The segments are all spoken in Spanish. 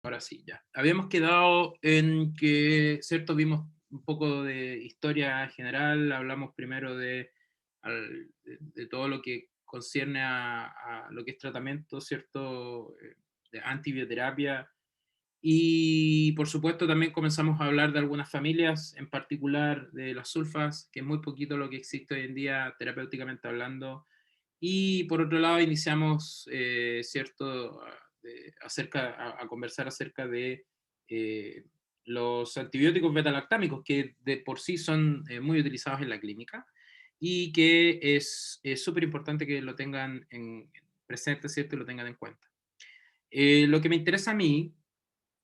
Ahora sí, ya. Habíamos quedado en que, ¿cierto? Vimos un poco de historia general, hablamos primero de todo lo que concierne a lo que es tratamiento, ¿cierto? De antibioterapia. Y por supuesto también comenzamos a hablar de algunas familias, en particular de las sulfas, que es muy poquito lo que existe hoy en día terapéuticamente hablando. Y por otro lado, iniciamos, ¿cierto?, a conversar acerca de eh, los antibióticos betalactámicos, que de por sí son muy utilizados en la clínica y que es súper importante que lo tengan presente, ¿cierto?, y lo tengan en cuenta. Lo que me interesa a mí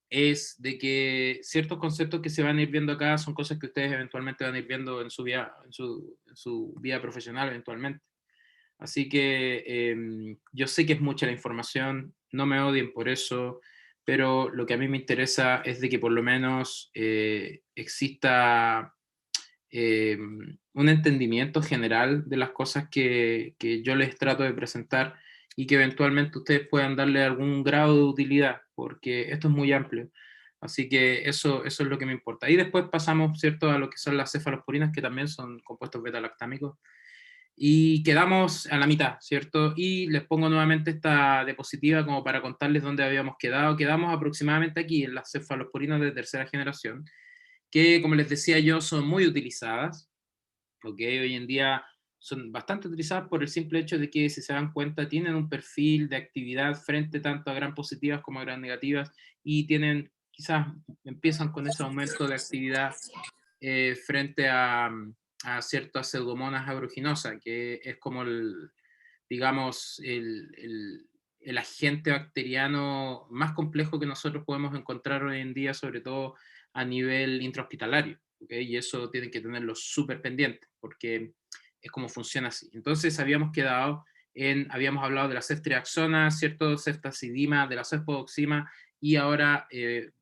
es de que ciertos conceptos que se van a ir viendo acá son cosas que ustedes eventualmente van a ir viendo en su vida, en su vida profesional eventualmente. Así que yo sé que es mucha la información, no me odien por eso, pero lo que a mí me interesa es de que por lo menos exista un entendimiento general de las cosas que yo les trato de presentar y que eventualmente ustedes puedan darle algún grado de utilidad, porque esto es muy amplio. Así que eso es lo que me importa. Y después pasamos, ¿cierto?, a lo que son las cefalosporinas, que también son compuestos beta-lactámicos, y quedamos a la mitad, ¿cierto? Y les pongo nuevamente esta diapositiva como para contarles dónde habíamos quedado. Quedamos aproximadamente aquí en las cefalosporinas de tercera generación, que como les decía yo, son muy utilizadas, ¿ok? Hoy en día son bastante utilizadas por el simple hecho de que, si se dan cuenta, tienen un perfil de actividad frente tanto a gram positivas como a gram negativas, y tienen, quizás empiezan con ese aumento de actividad frente a ciertas pseudomonas aeruginosa, que es como digamos, el agente bacteriano más complejo que nosotros podemos encontrar hoy en día, sobre todo a nivel intrahospitalario, ¿ok? Y eso tienen que tenerlo súper pendiente, porque es como funciona así. Entonces habíamos hablado de la ceftriaxona, ¿cierto? Ceftazidima, de la cefpodoxima, y ahora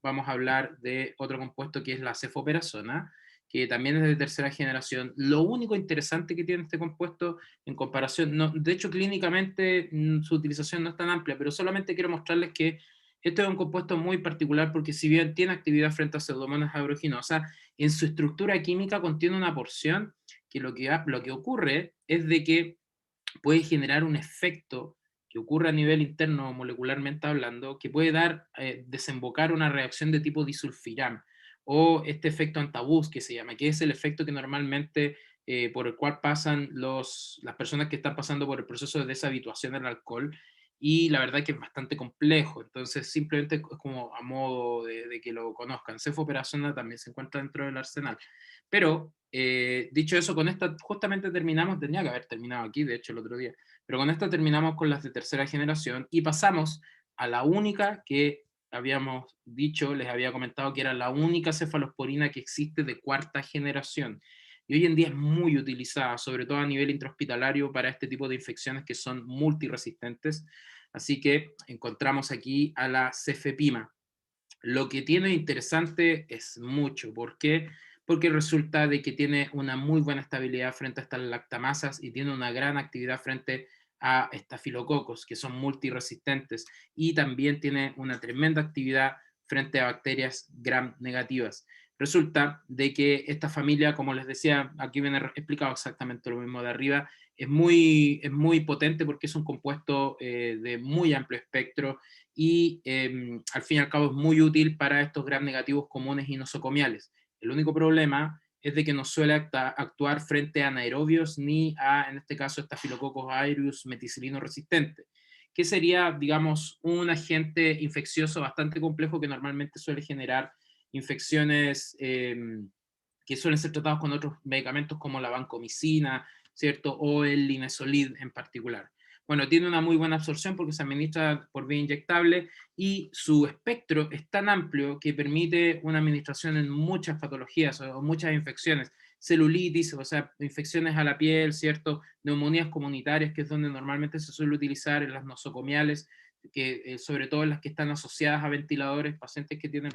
vamos a hablar de otro compuesto que es la cefoperazona, que también es de tercera generación. Lo único interesante que tiene este compuesto en comparación, no, de hecho clínicamente su utilización no es tan amplia, pero solamente quiero mostrarles que este es un compuesto muy particular porque, si bien tiene actividad frente a pseudomonas aeruginosas, en su estructura química contiene una porción que lo que ocurre es de que puede generar un efecto que ocurre a nivel interno molecularmente hablando, que puede desembocar una reacción de tipo disulfiram, o este efecto antabús que se llama, que es el efecto que normalmente por el cual pasan las personas que están pasando por el proceso de deshabituación al alcohol, y la verdad que es bastante complejo. Entonces simplemente es como a modo de que lo conozcan. Cefoperazona también se encuentra dentro del arsenal. Pero dicho eso, con esta justamente terminamos, tenía que haber terminado aquí, de hecho, el otro día, pero con esta terminamos con las de tercera generación y pasamos a la única que habíamos dicho, les había comentado que era la única cefalosporina que existe de cuarta generación. Y hoy en día es muy utilizada, sobre todo a nivel intrahospitalario, para este tipo de infecciones que son multiresistentes. Así que encontramos aquí a la cefepima. Lo que tiene interesante es mucho. ¿Por qué? Porque resulta de que tiene una muy buena estabilidad frente a estas lactamasas y tiene una gran actividad frente a estafilococos, que son multiresistentes, y también tiene una tremenda actividad frente a bacterias gram negativas. Resulta de que esta familia, como les decía, aquí viene explicado exactamente lo mismo de arriba, es muy potente porque es un compuesto de muy amplio espectro, y al fin y al cabo es muy útil para estos gram negativos comunes y nosocomiales. El único problema es de que no suele actuar frente a anaerobios ni a, en este caso, Staphylococcus aureus meticilino resistente, que sería, digamos, un agente infeccioso bastante complejo que normalmente suele generar infecciones que suelen ser tratados con otros medicamentos como la vancomicina, ¿cierto? O el linezolid en particular. Bueno, tiene una muy buena absorción porque se administra por vía inyectable, y su espectro es tan amplio que permite una administración en muchas patologías o muchas infecciones, celulitis, o sea, infecciones a la piel, ¿cierto? Neumonías comunitarias, que es donde normalmente se suele utilizar, en las nosocomiales, que sobre todo en las que están asociadas a ventiladores, pacientes que tienen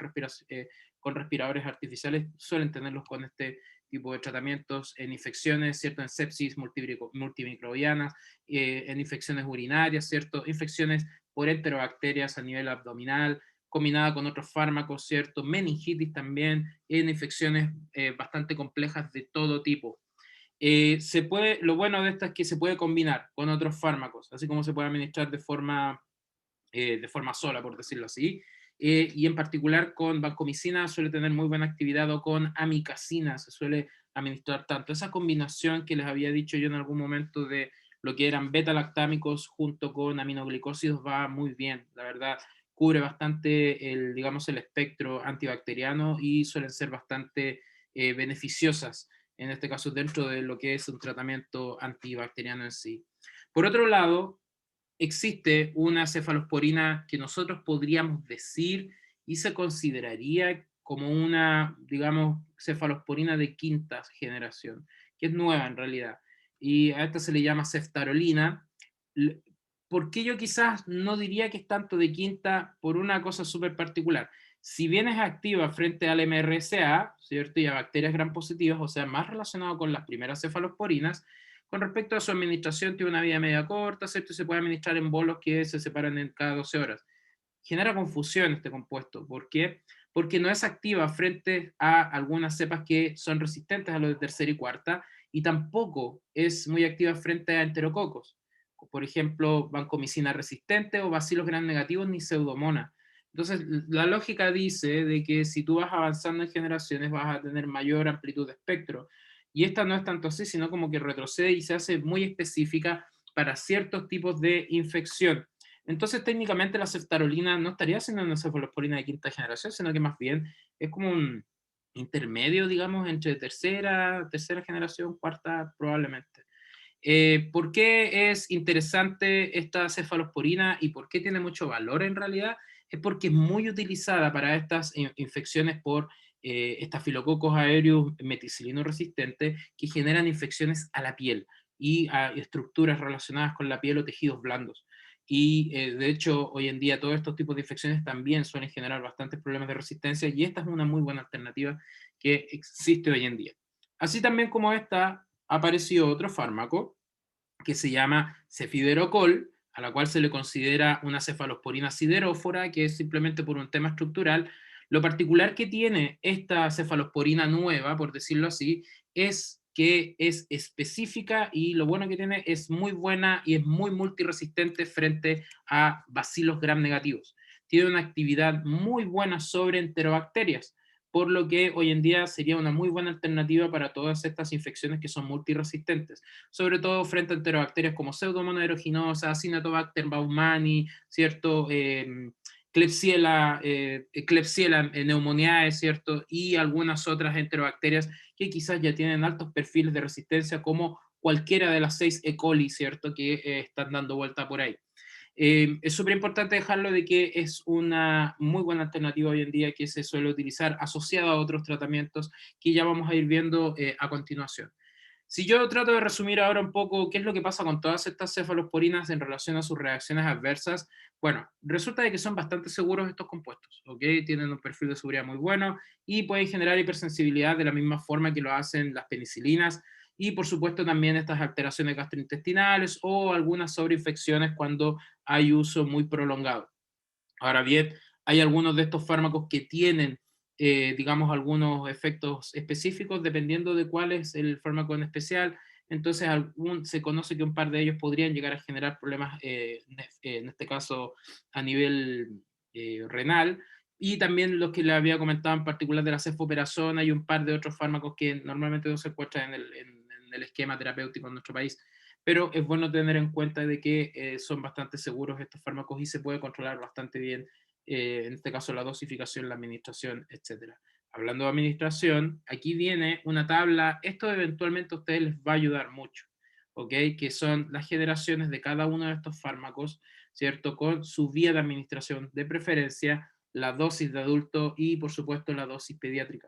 con respiradores artificiales suelen tenerlos con este tipo de tratamientos, en infecciones, ¿cierto? En sepsis multimicrobianas, en infecciones urinarias, ¿cierto? Infecciones por enterobacterias a nivel abdominal, combinada con otros fármacos, ¿cierto? Meningitis también, en infecciones bastante complejas de todo tipo. Lo bueno de esta es que se puede combinar con otros fármacos, así como se puede administrar de forma sola, por decirlo así. Y en particular con vancomicina suele tener muy buena actividad, o con amicacina se suele administrar tanto. Esa combinación que les había dicho yo en algún momento de lo que eran beta-lactámicos junto con aminoglicósidos va muy bien, la verdad. Cubre bastante digamos, el espectro antibacteriano y suelen ser bastante beneficiosas, en este caso dentro de lo que es un tratamiento antibacteriano en sí. Por otro lado, existe una cefalosporina que nosotros podríamos decir y se consideraría como una, digamos, cefalosporina de quinta generación, que es nueva en realidad. Y a esta se le llama ceftarolina. ¿Por qué yo quizás no diría que es tanto de quinta? Por una cosa súper particular. Si bien es activa frente al MRSA, ¿cierto? Y a bacterias gram positivas, o sea, más relacionado con las primeras cefalosporinas, con respecto a su administración, tiene una vida media corta, ¿cierto? Y se puede administrar en bolos que se separan en cada 12 horas. Genera confusión este compuesto. ¿Por qué? Porque no es activa frente a algunas cepas que son resistentes a lo de tercera y cuarta, y tampoco es muy activa frente a enterococos. Por ejemplo, vancomicina resistente o bacilos gram negativos ni pseudomonas. Entonces, la lógica dice de que si tú vas avanzando en generaciones vas a tener mayor amplitud de espectro. Y esta no es tanto así, sino como que retrocede y se hace muy específica para ciertos tipos de infección. Entonces, técnicamente la ceftarolina no estaría siendo una cefalosporina de quinta generación, sino que más bien es como un intermedio, digamos, entre tercera generación, cuarta probablemente. ¿Por qué es interesante esta cefalosporina y por qué tiene mucho valor en realidad? Es porque es muy utilizada para estas infecciones por estafilococos aureus meticilino resistentes que generan infecciones a la piel y a estructuras relacionadas con la piel o tejidos blandos. Y de hecho, hoy en día todos estos tipos de infecciones también suelen generar bastantes problemas de resistencia, y esta es una muy buena alternativa que existe hoy en día. Así también como esta, apareció otro fármaco que se llama cefiderocol, a la cual se le considera una cefalosporina siderófora, que es simplemente por un tema estructural. Lo particular que tiene esta cefalosporina nueva, por decirlo así, es que es específica, y lo bueno que tiene es muy buena y es muy multiresistente frente a bacilos gram negativos. Tiene una actividad muy buena sobre enterobacterias, por lo que hoy en día sería una muy buena alternativa para todas estas infecciones que son multiresistentes, sobre todo frente a enterobacterias como Pseudomonas aeruginosa, Acinetobacter baumannii, ¿cierto? Klebsiella pneumoniae, ¿cierto? Y algunas otras enterobacterias que quizás ya tienen altos perfiles de resistencia, como cualquiera de las 6 E. coli, ¿cierto? Que están dando vuelta por ahí. Es súper importante dejarlo de que es una muy buena alternativa hoy en día que se suele utilizar asociada a otros tratamientos que ya vamos a ir viendo a continuación. Si yo trato de resumir ahora un poco qué es lo que pasa con todas estas cefalosporinas en relación a sus reacciones adversas, bueno, resulta de que son bastante seguros estos compuestos, ¿ok? Tienen un perfil de seguridad muy bueno y pueden generar hipersensibilidad de la misma forma que lo hacen las penicilinas, y por supuesto también estas alteraciones gastrointestinales o algunas sobreinfecciones cuando hay uso muy prolongado. Ahora bien, hay algunos de estos fármacos que tienen, digamos, algunos efectos específicos dependiendo de cuál es el fármaco en especial. Entonces, se conoce que un par de ellos podrían llegar a generar problemas, en este caso, a nivel renal. Y también los que le había comentado en particular de la cefpoperazona y un par de otros fármacos que normalmente no se encuentran en el esquema terapéutico en nuestro país. Pero es bueno tener en cuenta de que son bastante seguros estos fármacos y se puede controlar bastante bien, en este caso la dosificación, la administración, etcétera. Hablando de administración, aquí viene una tabla, esto eventualmente a ustedes les va a ayudar mucho, ¿ok? Que son las generaciones de cada uno de estos fármacos, ¿cierto? Con su vía de administración, de preferencia, la dosis de adulto y por supuesto la dosis pediátrica.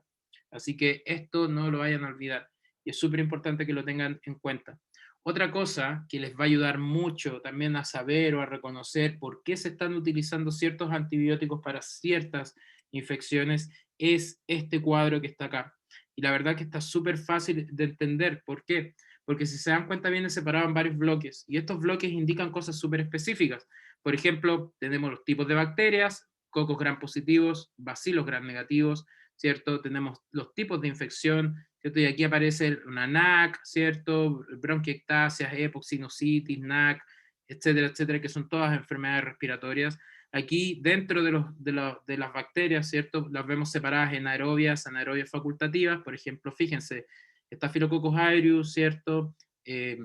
Así que esto no lo vayan a olvidar y es súper importante que lo tengan en cuenta. Otra cosa que les va a ayudar mucho también a saber o a reconocer por qué se están utilizando ciertos antibióticos para ciertas infecciones es este cuadro que está acá. Y la verdad que está súper fácil de entender. ¿Por qué? Porque si se dan cuenta viene separado en varios bloques y estos bloques indican cosas súper específicas. Por ejemplo, tenemos los tipos de bacterias, cocos gram positivos, bacilos gram negativos, ¿cierto? Tenemos los tipos de infección, ¿cierto? Y aquí aparece una NAC, ¿cierto? Bronquiectasias, EPOC, sinusitis, NAC, etcétera, etcétera, que son todas enfermedades respiratorias. Aquí, dentro de las bacterias, ¿cierto? Las vemos separadas en aerobias, anaerobias facultativas. Por ejemplo, fíjense, Staphylococcus aureus, ¿cierto? Eh,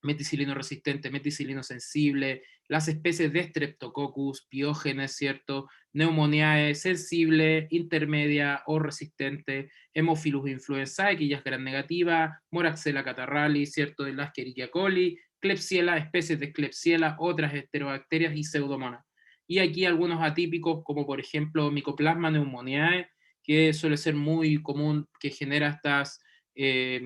meticilino resistente, meticilino sensible, las especies de Streptococcus, Piógenes, ¿cierto? Pneumoniae sensible, intermedia o resistente, Haemophilus influenzae, que ya es gram negativa, Moraxella catarrhalis, ¿cierto? De la Escherichia coli, Klebsiella, especies de Klebsiella, otras enterobacterias y Pseudomonas. Y aquí algunos atípicos, como por ejemplo Mycoplasma pneumoniae, que suele ser muy común, que genera estas eh,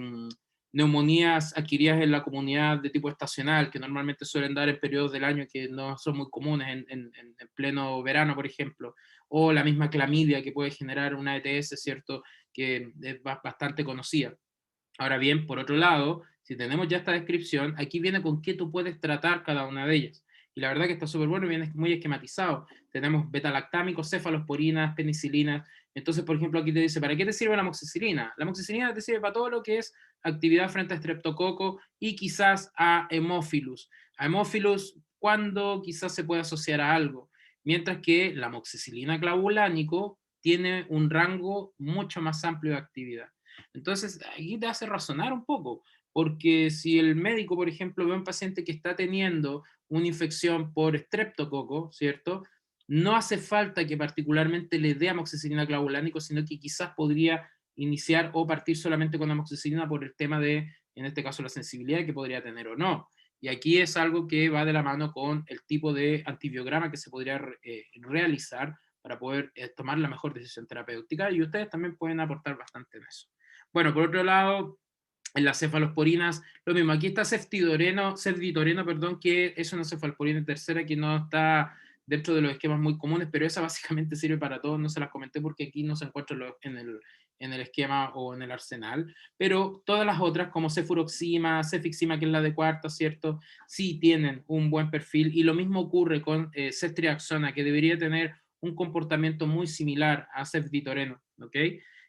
neumonías adquiridas en la comunidad de tipo estacional, que normalmente suelen dar en periodos del año que no son muy comunes, en pleno verano, por ejemplo, o la misma clamidia que puede generar una ETS, ¿cierto?, que es bastante conocida. Ahora bien, por otro lado, si tenemos ya esta descripción, aquí viene con qué tú puedes tratar cada una de ellas. Y la verdad que está súper bueno, viene muy esquematizado. Tenemos betalactámicos, cefalosporinas, penicilinas. Entonces, por ejemplo, aquí te dice, ¿para qué te sirve la amoxicilina? La amoxicilina te sirve para todo lo que es actividad frente a streptococo y quizás a hemófilus. A hemófilus, ¿cuándo quizás se puede asociar a algo? Mientras que la amoxicilina clavulánico tiene un rango mucho más amplio de actividad. Entonces, aquí te hace razonar un poco, porque si el médico, por ejemplo, ve a un paciente que está teniendo una infección por estreptococo, ¿cierto? No hace falta que particularmente le dé amoxicilina clavulánico, sino que quizás podría iniciar o partir solamente con amoxicilina por el tema de, en este caso, la sensibilidad que podría tener o no. Y aquí es algo que va de la mano con el tipo de antibiograma que se podría realizar para poder tomar la mejor decisión terapéutica, y ustedes también pueden aportar bastante en eso. Bueno, por otro lado, en las cefalosporinas, lo mismo. Aquí está cefditoreno, perdón, que es una cefalosporina tercera que no está dentro de los esquemas muy comunes, pero esa básicamente sirve para todo. No se las comenté porque aquí no se encuentra en el esquema o en el arsenal. Pero todas las otras, como cefuroxima, cefixima, que es la de cuarta, ¿cierto? Sí tienen un buen perfil. Y lo mismo ocurre con ceftriaxona, que debería tener un comportamiento muy similar a cefditoreno, ¿ok?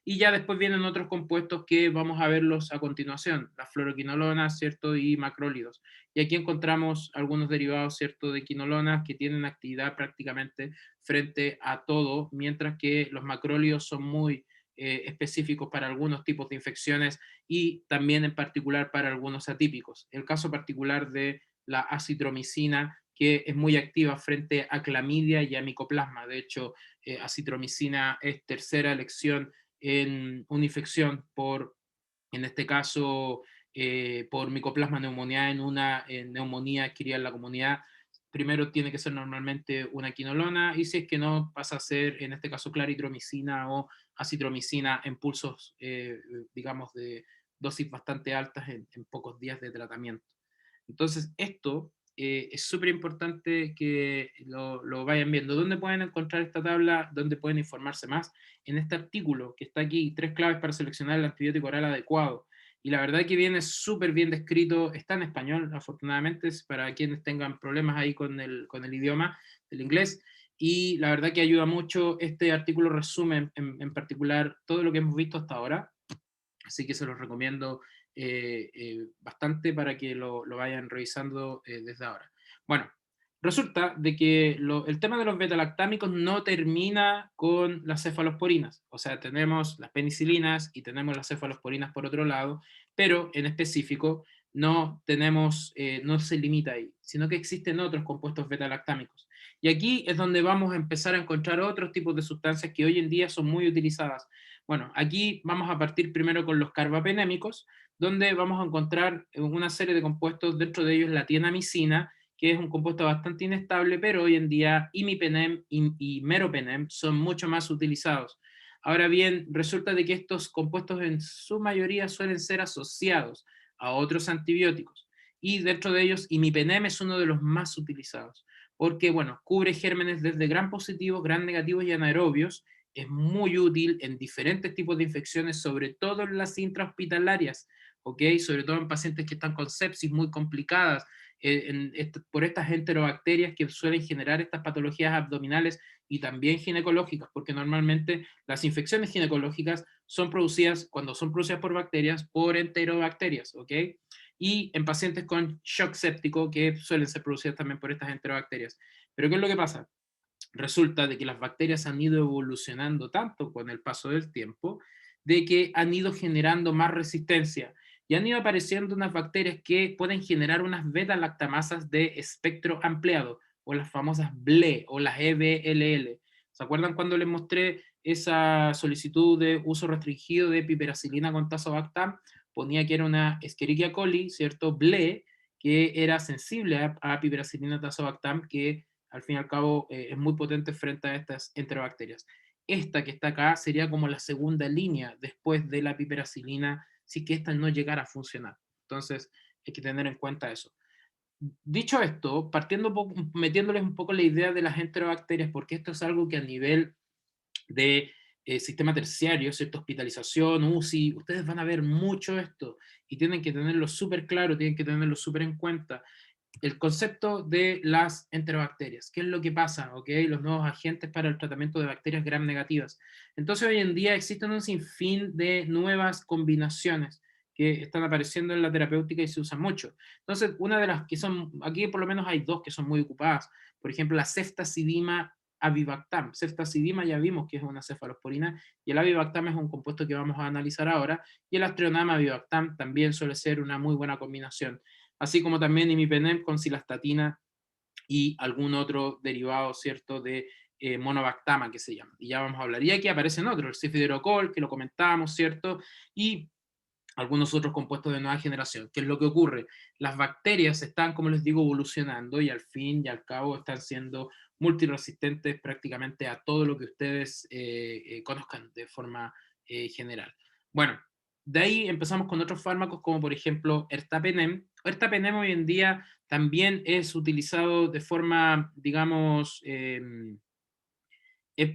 Y ya después vienen otros compuestos que vamos a verlos a continuación, las fluoroquinolonas, ¿cierto? Y macrólidos. Y aquí encontramos algunos derivados, ¿cierto? De quinolonas que tienen actividad prácticamente frente a todo, mientras que los macrólidos son muy específicos para algunos tipos de infecciones y también en particular para algunos atípicos. El caso particular de la acitromicina, que es muy activa frente a clamidia y a micoplasma. De hecho, acitromicina es tercera elección en una infección por, en este caso, por Mycoplasma pneumoniae en una neumonía adquirida en la comunidad. Primero tiene que ser normalmente una quinolona, y si es que no, pasa a ser, en este caso, claritromicina o acitromicina en pulsos, digamos, de dosis bastante altas en pocos días de tratamiento. Entonces, esto es súper importante que lo vayan viendo. ¿Dónde pueden encontrar esta tabla? ¿Dónde pueden informarse más? En este artículo que está aquí, 3 claves para seleccionar el antibiótico oral adecuado. Y la verdad que viene súper bien descrito, está en español, afortunadamente, para quienes tengan problemas ahí con el idioma, el inglés. Y la verdad que ayuda mucho. Este artículo resume en particular todo lo que hemos visto hasta ahora. Así que se los recomiendo bastante para que lo vayan revisando desde ahora. Bueno, resulta de que el tema de los betalactámicos no termina con las cefalosporinas. O sea, tenemos las penicilinas y tenemos las cefalosporinas por otro lado, pero en específico no tenemos, no se limita ahí, sino que existen otros compuestos betalactámicos. Y aquí es donde vamos a empezar a encontrar otros tipos de sustancias que hoy en día son muy utilizadas. Bueno, aquí vamos a partir primero con los carbapenémicos, donde vamos a encontrar una serie de compuestos, dentro de ellos la tienamicina, que es un compuesto bastante inestable, pero hoy en día imipenem y meropenem son mucho más utilizados. Ahora bien, resulta de que estos compuestos en su mayoría suelen ser asociados a otros antibióticos, y dentro de ellos imipenem es uno de los más utilizados, porque bueno, cubre gérmenes desde gram positivos, gram negativos y anaerobios. Es muy útil en diferentes tipos de infecciones, sobre todo en las intrahospitalarias, ¿ok? Sobre todo en pacientes que están con sepsis muy complicadas, por estas enterobacterias que suelen generar estas patologías abdominales y también ginecológicas, porque normalmente las infecciones ginecológicas son producidas, cuando son producidas por bacterias, por enterobacterias, ¿ok? Y en pacientes con shock séptico, que suelen ser producidas también por estas enterobacterias. Pero ¿qué es lo que pasa? Resulta de que las bacterias han ido evolucionando tanto con el paso del tiempo, de que han ido generando más resistencia y han ido apareciendo unas bacterias que pueden generar unas beta-lactamasas de espectro ampliado, o las famosas BLE o las EBLL. ¿Se acuerdan cuando les mostré esa solicitud de uso restringido de piperacilina con tazobactam? Ponía que era una Escherichia coli, ¿cierto? BLE, que era sensible a piperacilina tazobactam, que al fin y al cabo es muy potente frente a estas enterobacterias. Esta que está acá sería como la segunda línea después de la piperacilina, si que esta no llegara a funcionar. Entonces, hay que tener en cuenta eso. Dicho esto, partiendo metiéndoles un poco la idea de las enterobacterias, porque esto es algo que a nivel de sistema terciario, ¿cierto? Hospitalización, UCI, ustedes van a ver mucho esto y tienen que tenerlo súper claro, tienen que tenerlo súper en cuenta el concepto de las enterobacterias. ¿Qué es lo que pasa? ¿Okay? Los nuevos agentes para el tratamiento de bacterias gram negativas. Entonces, hoy en día existen un sinfín de nuevas combinaciones que están apareciendo en la terapéutica y se usan mucho. Entonces, una de las que son, aquí por lo menos hay dos que son muy ocupadas. Por ejemplo, la ceftazidima avibactam. Ceftazidima ya vimos que es una cefalosporina y el avibactam es un compuesto que vamos a analizar ahora y el astronama avibactam también suele ser una muy buena combinación, así como también imipenem con cilastatina y algún otro derivado, ¿cierto?, de monobactama que se llama. Y ya vamos a hablar. Y aquí aparecen otros, el cifidrocol, que lo comentamos, ¿cierto? Y algunos otros compuestos de nueva generación. ¿Qué es lo que ocurre? Las bacterias están, como les digo, evolucionando y al fin y al cabo están siendo multiresistentes prácticamente a todo lo que ustedes conozcan de forma general. Bueno, de ahí empezamos con otros fármacos como por ejemplo ertapenem. Ertapenem hoy en día también es utilizado de forma, digamos,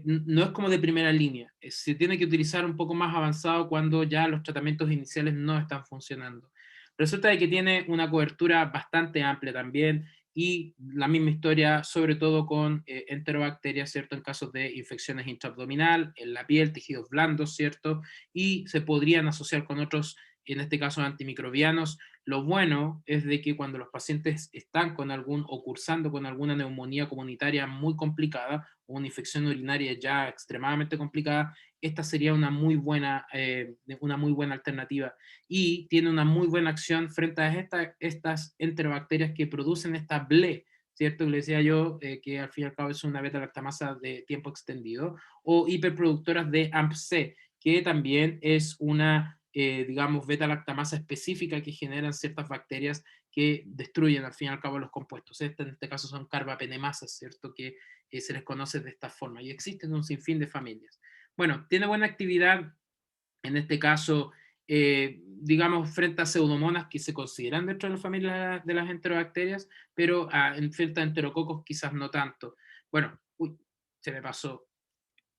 no es como de primera línea, se tiene que utilizar un poco más avanzado cuando ya los tratamientos iniciales no están funcionando. Resulta de que tiene una cobertura bastante amplia también y la misma historia, sobre todo con enterobacterias, ¿cierto? En casos de infecciones intraabdominal, en la piel, tejidos blandos, ¿cierto? Y se podrían asociar con otros, en este caso antimicrobianos. Lo bueno es de que cuando los pacientes están con algún o cursando con alguna neumonía comunitaria muy complicada o una infección urinaria ya extremadamente complicada, esta sería una muy buena alternativa y tiene una muy buena acción frente a estas enterobacterias que producen esta BLE, ¿cierto? Que le decía yo que al fin y al cabo es una beta-lactamasa de tiempo extendido, o hiperproductoras de AMP-C, que también es una digamos, beta-lactamasa específica que generan ciertas bacterias que destruyen al fin y al cabo los compuestos. En este caso son carbapenemasas, ¿cierto? Que se les conoce de esta forma. Y existen un sinfín de familias. Bueno, tiene buena actividad, en este caso, digamos, frente a pseudomonas que se consideran dentro de la familia de las enterobacterias, pero frente a enterococos quizás no tanto. Bueno, uy, se me pasó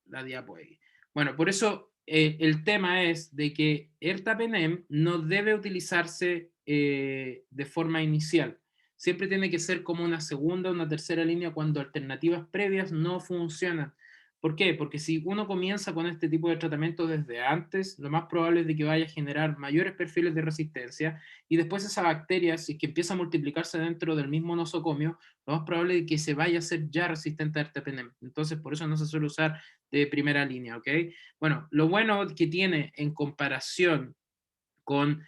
la diapo ahí. Bueno, por eso el tema es de que ertapenem no debe utilizarse de forma inicial. Siempre tiene que ser como una segunda o una tercera línea cuando alternativas previas no funcionan. ¿Por qué? Porque si uno comienza con este tipo de tratamiento desde antes, lo más probable es de que vaya a generar mayores perfiles de resistencia y después esa bacteria, si es que empieza a multiplicarse dentro del mismo nosocomio, lo más probable es que se vaya a ser ya resistente a ertapenem. Entonces, por eso no se suele usar de primera línea, ¿ok? Bueno, lo bueno que tiene en comparación con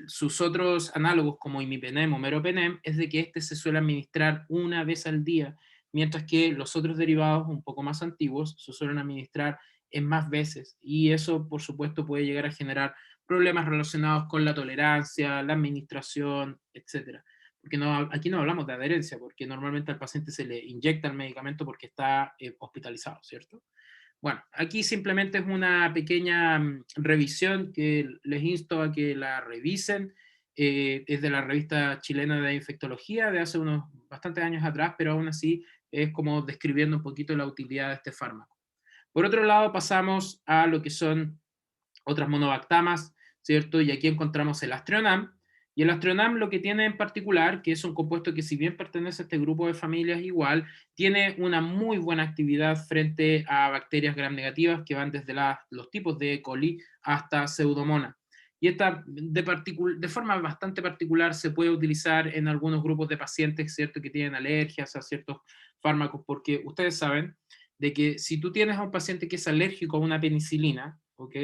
sus otros análogos como imipenem o meropenem es de que este se suele administrar una vez al día, mientras que los otros derivados un poco más antiguos se suelen administrar en más veces y eso por supuesto puede llegar a generar problemas relacionados con la tolerancia, la administración, etcétera. Porque aquí no hablamos de adherencia, porque normalmente al paciente se le inyecta el medicamento porque está hospitalizado, ¿cierto? Bueno, aquí simplemente es una pequeña revisión que les insto a que la revisen. Es de la revista chilena de infectología de hace unos bastantes años atrás, pero aún así es como describiendo un poquito la utilidad de este fármaco. Por otro lado, pasamos a lo que son otras monobactamas, ¿cierto? Y aquí encontramos el Astronam, Y el Astronam lo que tiene en particular, que es un compuesto que si bien pertenece a este grupo de familias igual, tiene una muy buena actividad frente a bacterias gram negativas que van desde los tipos de E. coli hasta Pseudomonas. Y esta de forma bastante particular se puede utilizar en algunos grupos de pacientes, ¿cierto?, que tienen alergias a ciertos fármacos, porque ustedes saben de que si tú tienes a un paciente que es alérgico a una penicilina, ¿ok?,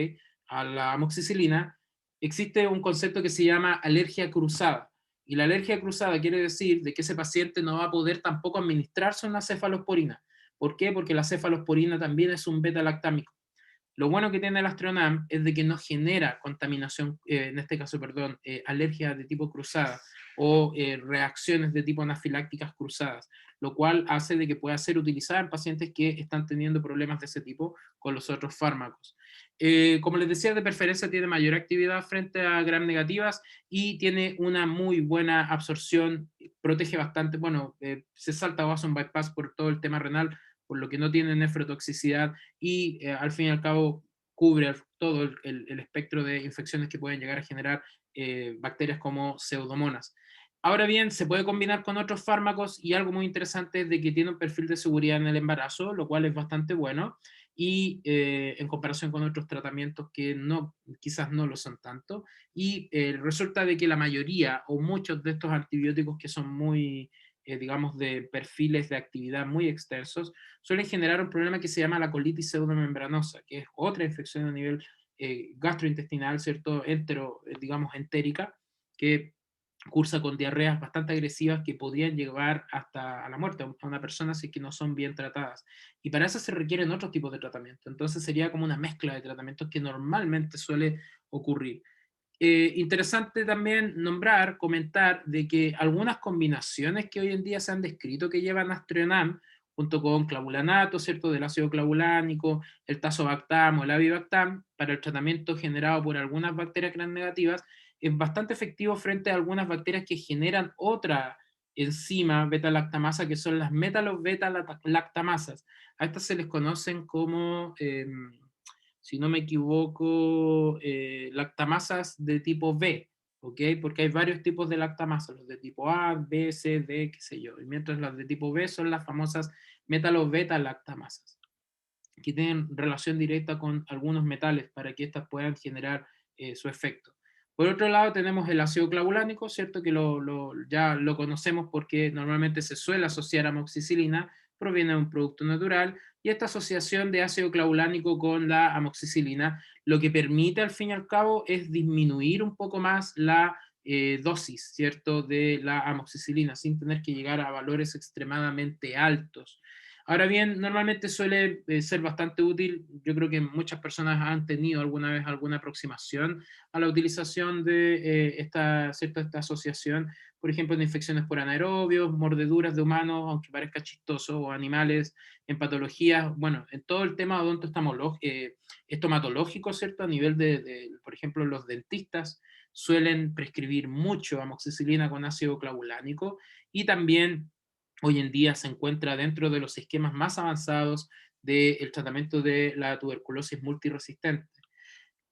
a la amoxicilina, existe un concepto que se llama alergia cruzada. Y la alergia cruzada quiere decir de que ese paciente no va a poder tampoco administrarse una cefalosporina. ¿Por qué? Porque la cefalosporina también es un beta-lactámico. Lo bueno que tiene el Astronam es de que no genera contaminación, en este caso, perdón, alergias de tipo cruzada o reacciones de tipo anafilácticas cruzadas, lo cual hace de que pueda ser utilizada en pacientes que están teniendo problemas de ese tipo con los otros fármacos. Como les decía, de preferencia tiene mayor actividad frente a gram negativas y tiene una muy buena absorción, protege bastante, bueno, se salta Wasson bypass por todo el tema renal, por lo que no tiene nefrotoxicidad y al fin y al cabo cubre todo el espectro de infecciones que pueden llegar a generar bacterias como pseudomonas. Ahora bien, se puede combinar con otros fármacos y algo muy interesante es de que tiene un perfil de seguridad en el embarazo, lo cual es bastante bueno y en comparación con otros tratamientos que no, quizás no lo son tanto. Y resulta de que la mayoría o muchos de estos antibióticos que son muy, digamos, de perfiles de actividad muy extensos, suelen generar un problema que se llama la colitis pseudomembranosa, que es otra infección a nivel gastrointestinal, ¿cierto? Digamos, entérica, que cursa con diarreas bastante agresivas que podrían llevar hasta a la muerte a una persona si que no son bien tratadas. Y para eso se requieren otros tipos de tratamiento. Entonces sería como una mezcla de tratamientos que normalmente suele ocurrir. Interesante también nombrar, comentar de que algunas combinaciones que hoy en día se han descrito que llevan Astroenam, junto con clavulanato, ¿cierto?, del ácido clavulánico, el tazobactam o el avibactam, para el tratamiento generado por algunas bacterias gram negativas, es bastante efectivo frente a algunas bacterias que generan otra enzima beta-lactamasa, que son las metalo-beta-lactamasas. A estas se les conocen como si no me equivoco, lactamasas de tipo B, ¿ok? Porque hay varios tipos de lactamasas, los de tipo A, B, C, D, qué sé yo. Y mientras las de tipo B son las famosas metalo-beta-lactamasas, que tienen relación directa con algunos metales para que éstas puedan generar su efecto. Por otro lado, tenemos el ácido clavulánico, ¿cierto? Que ya lo conocemos porque normalmente se suele asociar a amoxicilina, proviene de un producto natural, y esta asociación de ácido clavulánico con la amoxicilina lo que permite al fin y al cabo es disminuir un poco más la dosis, ¿cierto?, de la amoxicilina, sin tener que llegar a valores extremadamente altos. Ahora bien, normalmente suele ser bastante útil. Yo creo que muchas personas han tenido alguna vez alguna aproximación a la utilización de esta asociación, por ejemplo, en infecciones por anaerobios, mordeduras de humanos, aunque parezca chistoso, o animales, en patologías, bueno, en todo el tema estomatológico, ¿cierto? A nivel por ejemplo, los dentistas suelen prescribir mucho amoxicilina con ácido clavulánico y también hoy en día se encuentra dentro de los esquemas más avanzados del tratamiento de la tuberculosis multiresistente.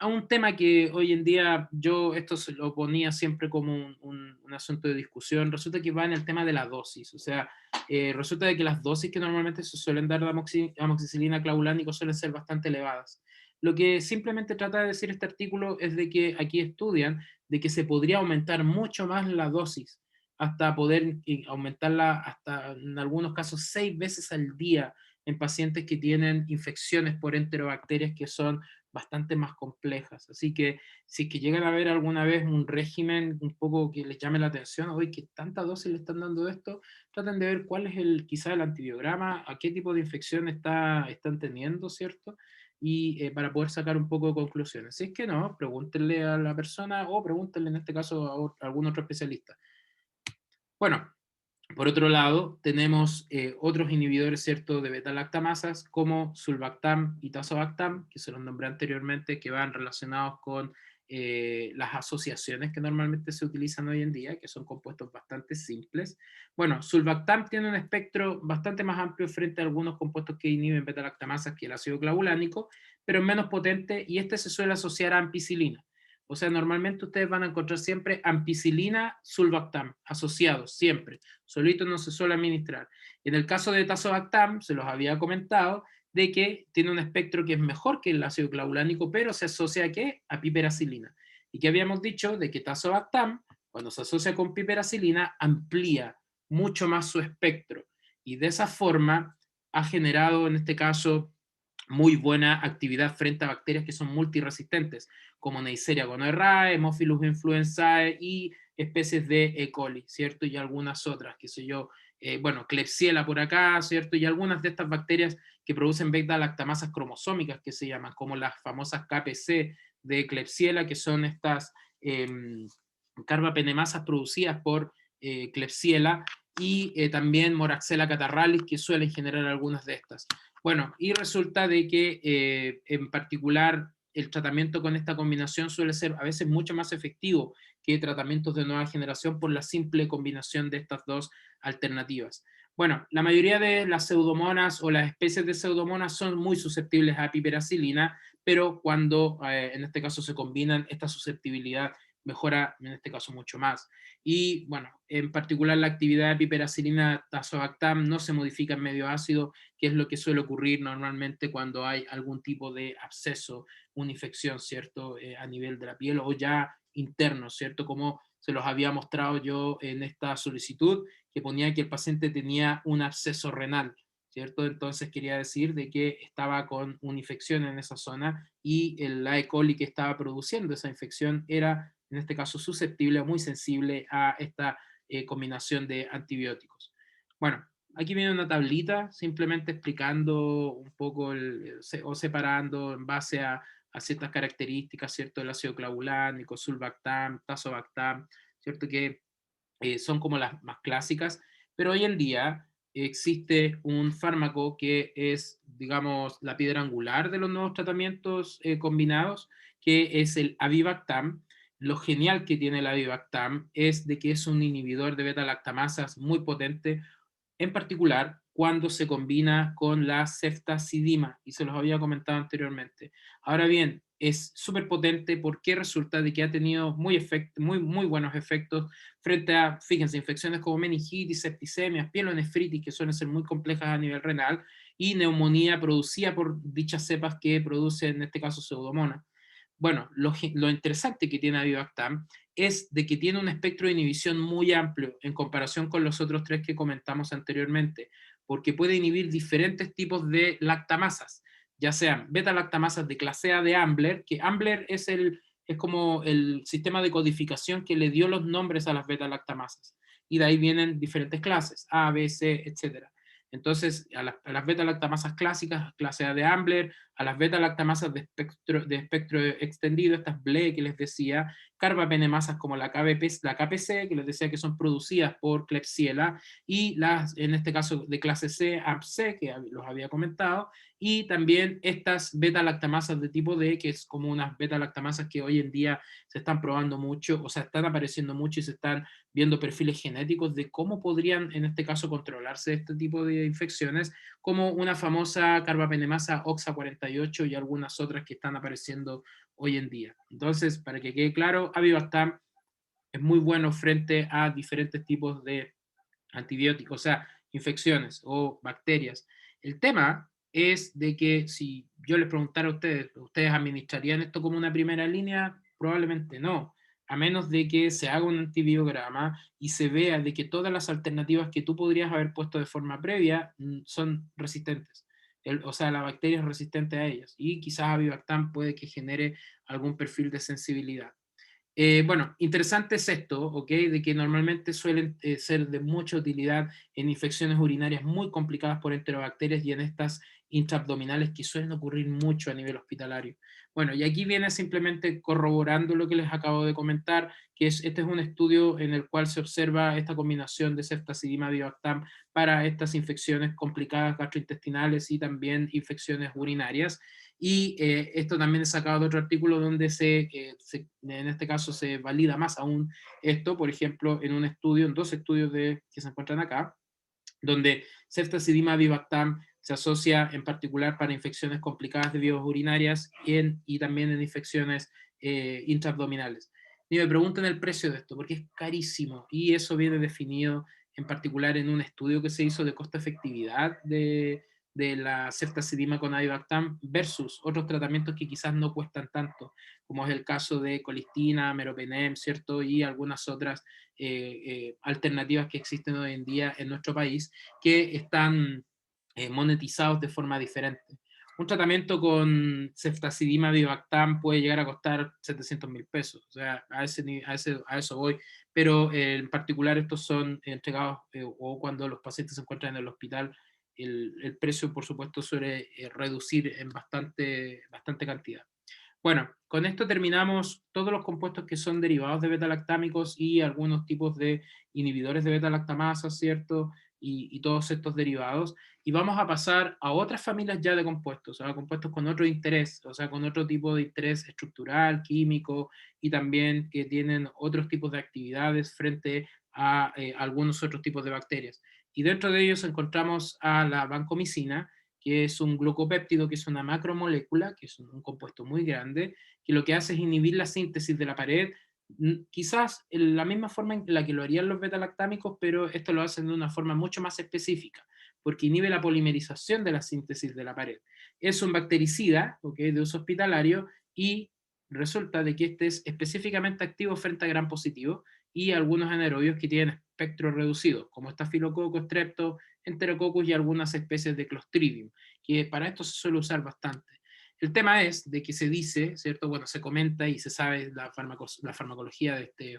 A un tema que hoy en día yo esto se lo ponía siempre como un asunto de discusión, resulta que va en el tema de la dosis, o sea, resulta de que las dosis que normalmente se suelen dar de amoxicilina clavulánico suelen ser bastante elevadas. Lo que simplemente trata de decir este artículo es de que aquí estudian de que se podría aumentar mucho más la dosis hasta poder aumentarla hasta en algunos casos 6 veces al día en pacientes que tienen infecciones por enterobacterias que son bastante más complejas. Así que si es que llegan a ver alguna vez un régimen un poco que les llame la atención, hoy que tanta dosis le están dando esto, traten de ver cuál es quizá el antibiograma, a qué tipo de infección están teniendo, ¿cierto? Y para poder sacar un poco de conclusiones. Si es que no, pregúntenle a la persona o pregúntenle en este caso a algún otro especialista. Bueno, por otro lado, tenemos otros inhibidores, ¿cierto?, de beta-lactamasas como sulbactam y tazobactam, que se los nombré anteriormente, que van relacionados con las asociaciones que normalmente se utilizan hoy en día, que son compuestos bastante simples. Bueno, sulbactam tiene un espectro bastante más amplio frente a algunos compuestos que inhiben beta-lactamasas, que el ácido clavulánico, pero menos potente, y este se suele asociar a ampicilina. O sea, normalmente ustedes van a encontrar siempre ampicilina, sulbactam, asociados, siempre. Solito no se suele administrar. En el caso de tazobactam, se los había comentado, de que tiene un espectro que es mejor que el ácido clavulánico, pero se asocia ¿a qué? A piperacilina. Y que habíamos dicho de que tazobactam, cuando se asocia con piperacilina, amplía mucho más su espectro. Y de esa forma ha generado, en este caso, muy buena actividad frente a bacterias que son multiresistentes, como Neisseria gonorrhoeae, Haemophilus influenzae y especies de E. coli, ¿cierto? Y algunas otras, qué sé yo, bueno, Klebsiella por acá, ¿cierto? Y algunas de estas bacterias que producen beta-lactamasas cromosómicas, que se llaman, como las famosas KPC de Klebsiella, que son estas carbapenemasas producidas por Klebsiella, y también Moraxella catarrhalis, que suelen generar algunas de estas. Bueno, y resulta de que en particular el tratamiento con esta combinación suele ser a veces mucho más efectivo que tratamientos de nueva generación por la simple combinación de estas dos alternativas. Bueno, la mayoría de las pseudomonas o las especies de pseudomonas son muy susceptibles a piperacilina, pero cuando en este caso se combinan, esta susceptibilidad mejora en este caso mucho más. Y bueno, en particular la actividad de piperacilina tazobactam no se modifica en medio ácido, que es lo que suele ocurrir normalmente cuando hay algún tipo de absceso, una infección, ¿cierto? A nivel de la piel o ya interno, ¿cierto? Como se los había mostrado yo en esta solicitud, que ponía que el paciente tenía un absceso renal, ¿cierto? Entonces quería decir de que estaba con una infección en esa zona y el E. coli que estaba produciendo esa infección era, en este caso, susceptible o muy sensible a esta combinación de antibióticos. Bueno, aquí viene una tablita simplemente explicando un poco o separando en base a ciertas características, ¿cierto? El ácido clavulánico, sulbactam, tazobactam, ¿cierto? Que son como las más clásicas, pero hoy en día existe un fármaco que es, digamos, la piedra angular de los nuevos tratamientos combinados, que es el avibactam. Lo genial que tiene el avibactam es de que es un inhibidor de beta-lactamasas muy potente, en particular cuando se combina con la ceftazidima, y se los había comentado anteriormente. Ahora bien, es súper potente porque resulta de que ha tenido muy buenos efectos frente a, fíjense, infecciones como meningitis, septicemias, pielonefritis, que suelen ser muy complejas a nivel renal, y neumonía producida por dichas cepas que produce, en este caso, pseudomonas. Bueno, lo interesante que tiene Avibactam es de que tiene un espectro de inhibición muy amplio en comparación con los otros tres que comentamos anteriormente, porque puede inhibir diferentes tipos de lactamasas, ya sean beta-lactamasas de clase A de Ambler, que Ambler es como el sistema de codificación que le dio los nombres a las beta-lactamasas, y de ahí vienen diferentes clases, A, B, C, etcétera. Entonces, a las beta-lactamasas clásicas, clase A de Ambler, a las beta-lactamasas de espectro extendido, estas BLE que les decía, carbapenemasas como la KPC, que les decía que son producidas por Klebsiella, y las, en este caso de clase C, AmpC, que los había comentado, y también estas beta-lactamasas de tipo D, que es como unas beta-lactamasas que hoy en día se están probando mucho, o sea, están apareciendo mucho y se están viendo perfiles genéticos de cómo podrían, en este caso, controlarse este tipo de infecciones, como una famosa carbapenemasa OXA48 y algunas otras que están apareciendo hoy en día. Entonces, para que quede claro, Avibactam es muy bueno frente a diferentes tipos de antibióticos, o sea, infecciones o bacterias. El tema es de que si yo les preguntara a ustedes, ¿ustedes administrarían esto como una primera línea? Probablemente no, a menos de que se haga un antibiograma y se vea de que todas las alternativas que tú podrías haber puesto de forma previa son resistentes. O sea, la bacteria es resistente a ellas y quizás Avibactam puede que genere algún perfil de sensibilidad. Bueno, interesante es esto, ¿ok? De que normalmente suelen ser de mucha utilidad en infecciones urinarias muy complicadas por enterobacterias y en estas intraabdominales que suelen ocurrir mucho a nivel hospitalario. Bueno, y aquí viene simplemente corroborando lo que les acabo de comentar, que este es un estudio en el cual se observa esta combinación de ceftazidima Avibactam para estas infecciones complicadas gastrointestinales y también infecciones urinarias. Y esto también es sacado de otro artículo donde en este caso se valida más aún esto, por ejemplo, en un estudio, en dos estudios que se encuentran acá, donde ceftazidima avibactam se asocia en particular para infecciones complicadas de vías urinarias y también en infecciones intraabdominales. Y me preguntan el precio de esto, porque es carísimo, y eso viene definido en particular en un estudio que se hizo de costo-efectividad de la ceftazidima con avibactam versus otros tratamientos que quizás no cuestan tanto, como es el caso de colistina, meropenem, ¿cierto? Y algunas otras alternativas que existen hoy en día en nuestro país que están monetizados de forma diferente. Un tratamiento con ceftazidima avibactam puede llegar a costar 700.000 pesos, o sea, a eso voy, pero en particular estos son entregados o cuando los pacientes se encuentran en el hospital, el precio por supuesto suele reducir en bastante cantidad. Bueno, con esto terminamos todos los compuestos que son derivados de beta-lactámicos y algunos tipos de inhibidores de beta-lactamasa, ¿cierto? Y todos estos derivados. Y vamos a pasar a otras familias ya de compuestos, a compuestos con otro interés, o sea, con otro tipo de interés estructural, químico, y también que tienen otros tipos de actividades frente a algunos otros tipos de bacterias. Y dentro de ellos encontramos a la vancomicina, que es un glucopéptido, que es una macromolécula, que es un compuesto muy grande, que lo que hace es inhibir la síntesis de la pared, quizás en la misma forma en la que lo harían los beta-lactámicos, pero esto lo hacen de una forma mucho más específica, porque inhibe la polimerización de la síntesis de la pared. Es un bactericida, ¿okay?, de uso hospitalario, y resulta de que este es específicamente activo frente a gram positivo y algunos anaerobios que tienen espectro reducido, como estafilococo, strepto, enterococcus y algunas especies de Clostridium, que para esto se suele usar bastante. El tema es de que se dice, ¿cierto? Bueno, se comenta y se sabe la farmacología de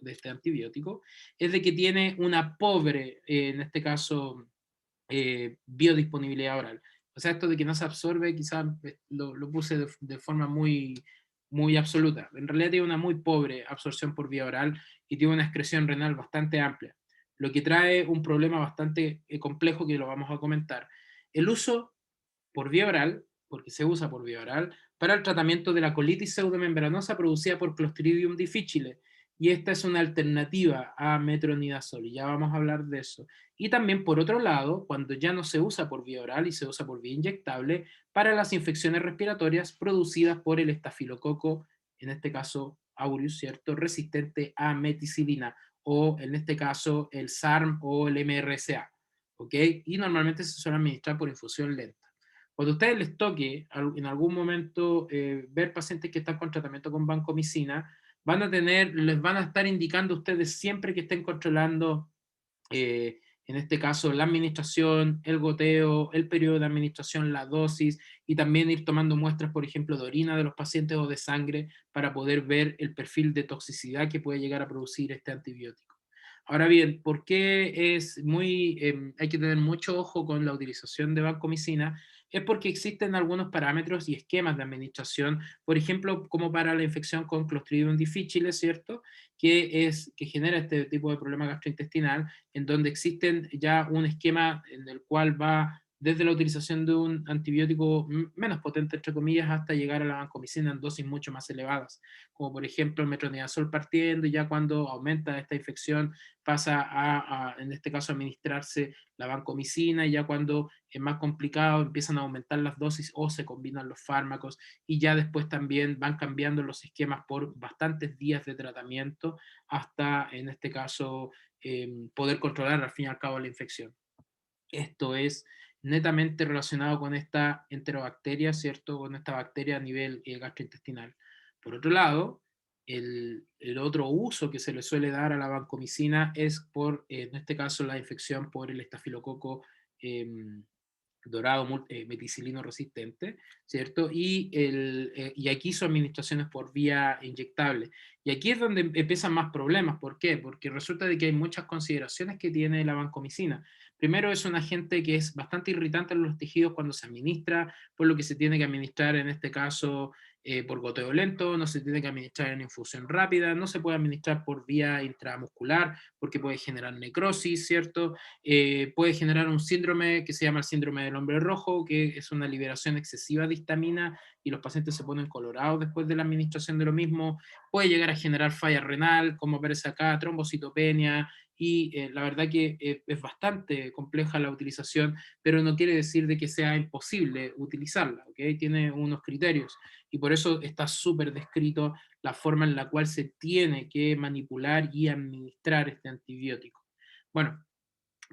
este antibiótico, es de que tiene una pobre, en este caso, biodisponibilidad oral. O sea, esto de que no se absorbe, quizás lo puse de forma muy absoluta. En realidad tiene una muy pobre absorción por vía oral y tiene una excreción renal bastante amplia, lo que trae un problema bastante complejo que lo vamos a comentar. El uso por vía oral, porque se usa por vía oral, para el tratamiento de la colitis pseudomembranosa producida por Clostridium difficile. Y esta es una alternativa a metronidazol, y ya vamos a hablar de eso. Y también, por otro lado, cuando ya no se usa por vía oral y se usa por vía inyectable, para las infecciones respiratorias producidas por el estafilococo, en este caso aureus, ¿cierto?, resistente a meticilina, o en este caso el SARM o el MRSA. ¿Ok? Y normalmente se suele administrar por infusión lenta. Cuando a ustedes les toque en algún momento ver pacientes que están con tratamiento con vancomicina, les van a estar indicando a ustedes siempre que estén controlando, en este caso, la administración, el goteo, el periodo de administración, la dosis, y también ir tomando muestras, por ejemplo, de orina de los pacientes o de sangre para poder ver el perfil de toxicidad que puede llegar a producir este antibiótico. Ahora bien, ¿por qué hay que tener mucho ojo con la utilización de vancomicina? Es porque existen algunos parámetros y esquemas de administración, por ejemplo, como para la infección con Clostridium difficile, ¿cierto?, que genera este tipo de problema gastrointestinal, en donde existen ya un esquema en el cual va desde la utilización de un antibiótico menos potente, entre comillas, hasta llegar a la vancomicina en dosis mucho más elevadas, como por ejemplo el metronidazol partiendo, y ya cuando aumenta esta infección pasa en este caso, administrarse la vancomicina, y ya cuando es más complicado empiezan a aumentar las dosis o se combinan los fármacos, y ya después también van cambiando los esquemas por bastantes días de tratamiento hasta, en este caso, poder controlar al fin y al cabo la infección. Esto es netamente relacionado con esta enterobacteria, ¿cierto? Con esta bacteria a nivel gastrointestinal. Por otro lado, el otro uso que se le suele dar a la vancomicina es por, en este caso, la infección por el estafilococo em, dorado meticilino resistente, ¿cierto? Y aquí su administración es por vía inyectable. Y aquí es donde empiezan más problemas. ¿Por qué? Porque resulta de que hay muchas consideraciones que tiene la vancomicina. Primero, es un agente que es bastante irritante en los tejidos cuando se administra, por lo que se tiene que administrar en este caso por goteo lento, no se tiene que administrar en infusión rápida, no se puede administrar por vía intramuscular porque puede generar necrosis, ¿cierto? Puede generar un síndrome que se llama el síndrome del hombre rojo, que es una liberación excesiva de histamina y los pacientes se ponen colorados después de la administración de lo mismo. Puede llegar a generar falla renal, como aparece acá, trombocitopenia, y la verdad que es bastante compleja la utilización, pero no quiere decir de que sea imposible utilizarla, ¿ok? Tiene unos criterios. y por eso está súper descrito la forma en la cual se tiene que manipular y administrar este antibiótico. Bueno,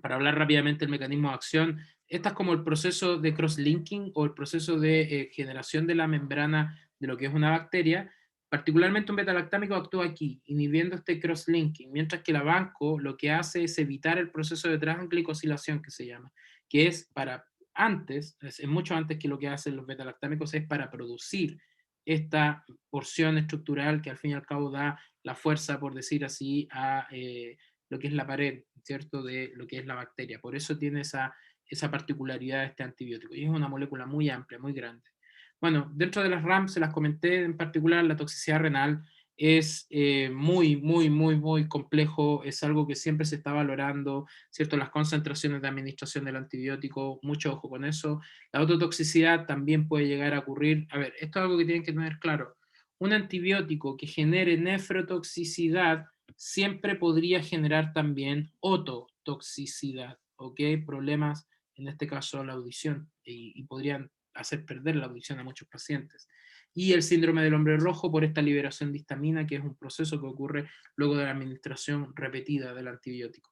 para hablar rápidamente del mecanismo de acción, este es como el proceso de cross-linking o el proceso de generación de la membrana de lo que es una bacteria. Particularmente un beta-lactámico actúa aquí, inhibiendo este cross-linking, mientras que la banco lo que hace es evitar el proceso de transglicosilación que se llama, que es para antes, es mucho antes que lo que hacen los beta-lactámicos, es para producir esta porción estructural que al fin y al cabo da la fuerza, por decir así, a lo que es la pared, ¿cierto? De lo que es la bacteria. Por eso tiene esa particularidad de este antibiótico. Y es una molécula muy amplia, muy grande. Bueno, dentro de las RAM se las comenté, en particular la toxicidad renal es muy, muy, muy, muy complejo, es algo que siempre se está valorando, ¿cierto? Las concentraciones de administración del antibiótico, mucho ojo con eso. La ototoxicidad también puede llegar a ocurrir. A ver, esto es algo que tienen que tener claro. Un antibiótico que genere nefrotoxicidad siempre podría generar también ototoxicidad, ¿ok? Problemas, en este caso, a la audición, y podrían hacer perder la audición a muchos pacientes. Y el síndrome del hombre rojo por esta liberación de histamina, que es un proceso que ocurre luego de la administración repetida del antibiótico.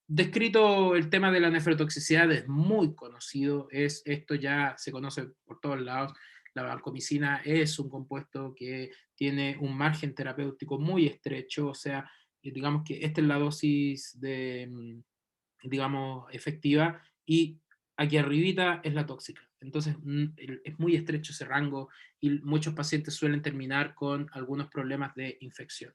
Descrito el tema de la nefrotoxicidad, es muy conocido, esto ya se conoce por todos lados. La vancomicina es un compuesto que tiene un margen terapéutico muy estrecho, o sea, digamos que esta es la dosis de, digamos, efectiva, y aquí arribita es la tóxica. Entonces es muy estrecho ese rango y muchos pacientes suelen terminar con algunos problemas de infección.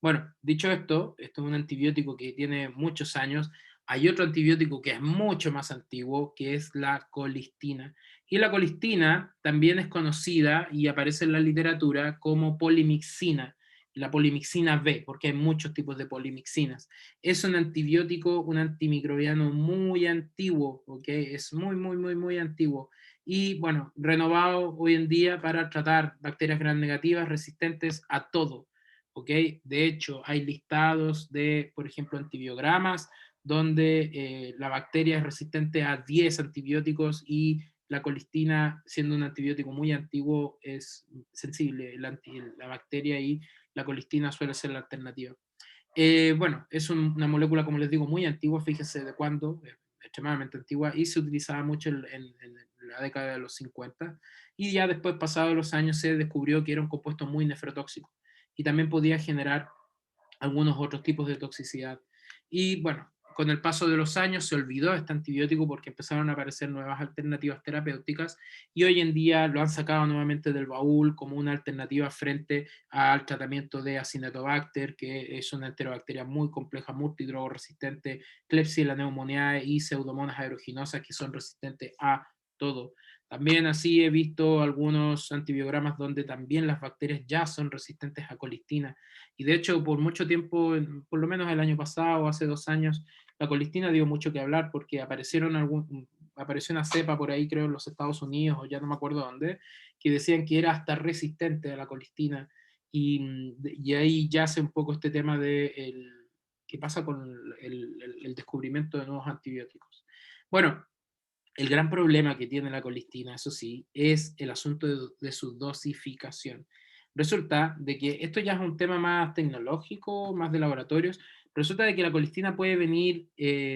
Bueno, dicho esto es un antibiótico que tiene muchos años. Hay otro antibiótico que es mucho más antiguo, que es la colistina. Y la colistina también es conocida y aparece en la literatura como polimixina, la polimixina B, porque hay muchos tipos de polimixinas. Es un antibiótico, un antimicrobiano muy antiguo, ¿ok? Es muy, muy, muy, muy antiguo. Y bueno, renovado hoy en día para tratar bacterias gram negativas resistentes a todo, ¿ok? De hecho, hay listados de, por ejemplo, antibiogramas, donde la bacteria es resistente a 10 antibióticos y la colistina, siendo un antibiótico muy antiguo, es sensible. La bacteria y la colistina suele ser la alternativa. Bueno, es una molécula, como les digo, muy antigua, fíjese de cuándo, extremadamente antigua, y se utilizaba mucho en la década de los 50, y ya después, pasados los años, se descubrió que era un compuesto muy nefrotóxico, y también podía generar algunos otros tipos de toxicidad. Y bueno, con el paso de los años se olvidó este antibiótico porque empezaron a aparecer nuevas alternativas terapéuticas y hoy en día lo han sacado nuevamente del baúl como una alternativa frente al tratamiento de Acinetobacter, que es una enterobacteria muy compleja, multidrogoresistente, Klebsiella pneumoniae y Pseudomonas aeruginosas que son resistentes a todo. También así he visto algunos antibiogramas donde también las bacterias ya son resistentes a colistina. Y de hecho, por mucho tiempo, por lo menos el año pasado, hace 2 años, la colistina dio mucho que hablar porque apareció una cepa por ahí, creo, en los Estados Unidos, o ya no me acuerdo dónde, que decían que era hasta resistente a la colistina. Y ahí yace un poco este tema de qué pasa con el descubrimiento de nuevos antibióticos. Bueno, el gran problema que tiene la colistina, eso sí, es el asunto de su dosificación. Resulta de que esto ya es un tema más tecnológico, más de laboratorios. Resulta de que la colistina puede venir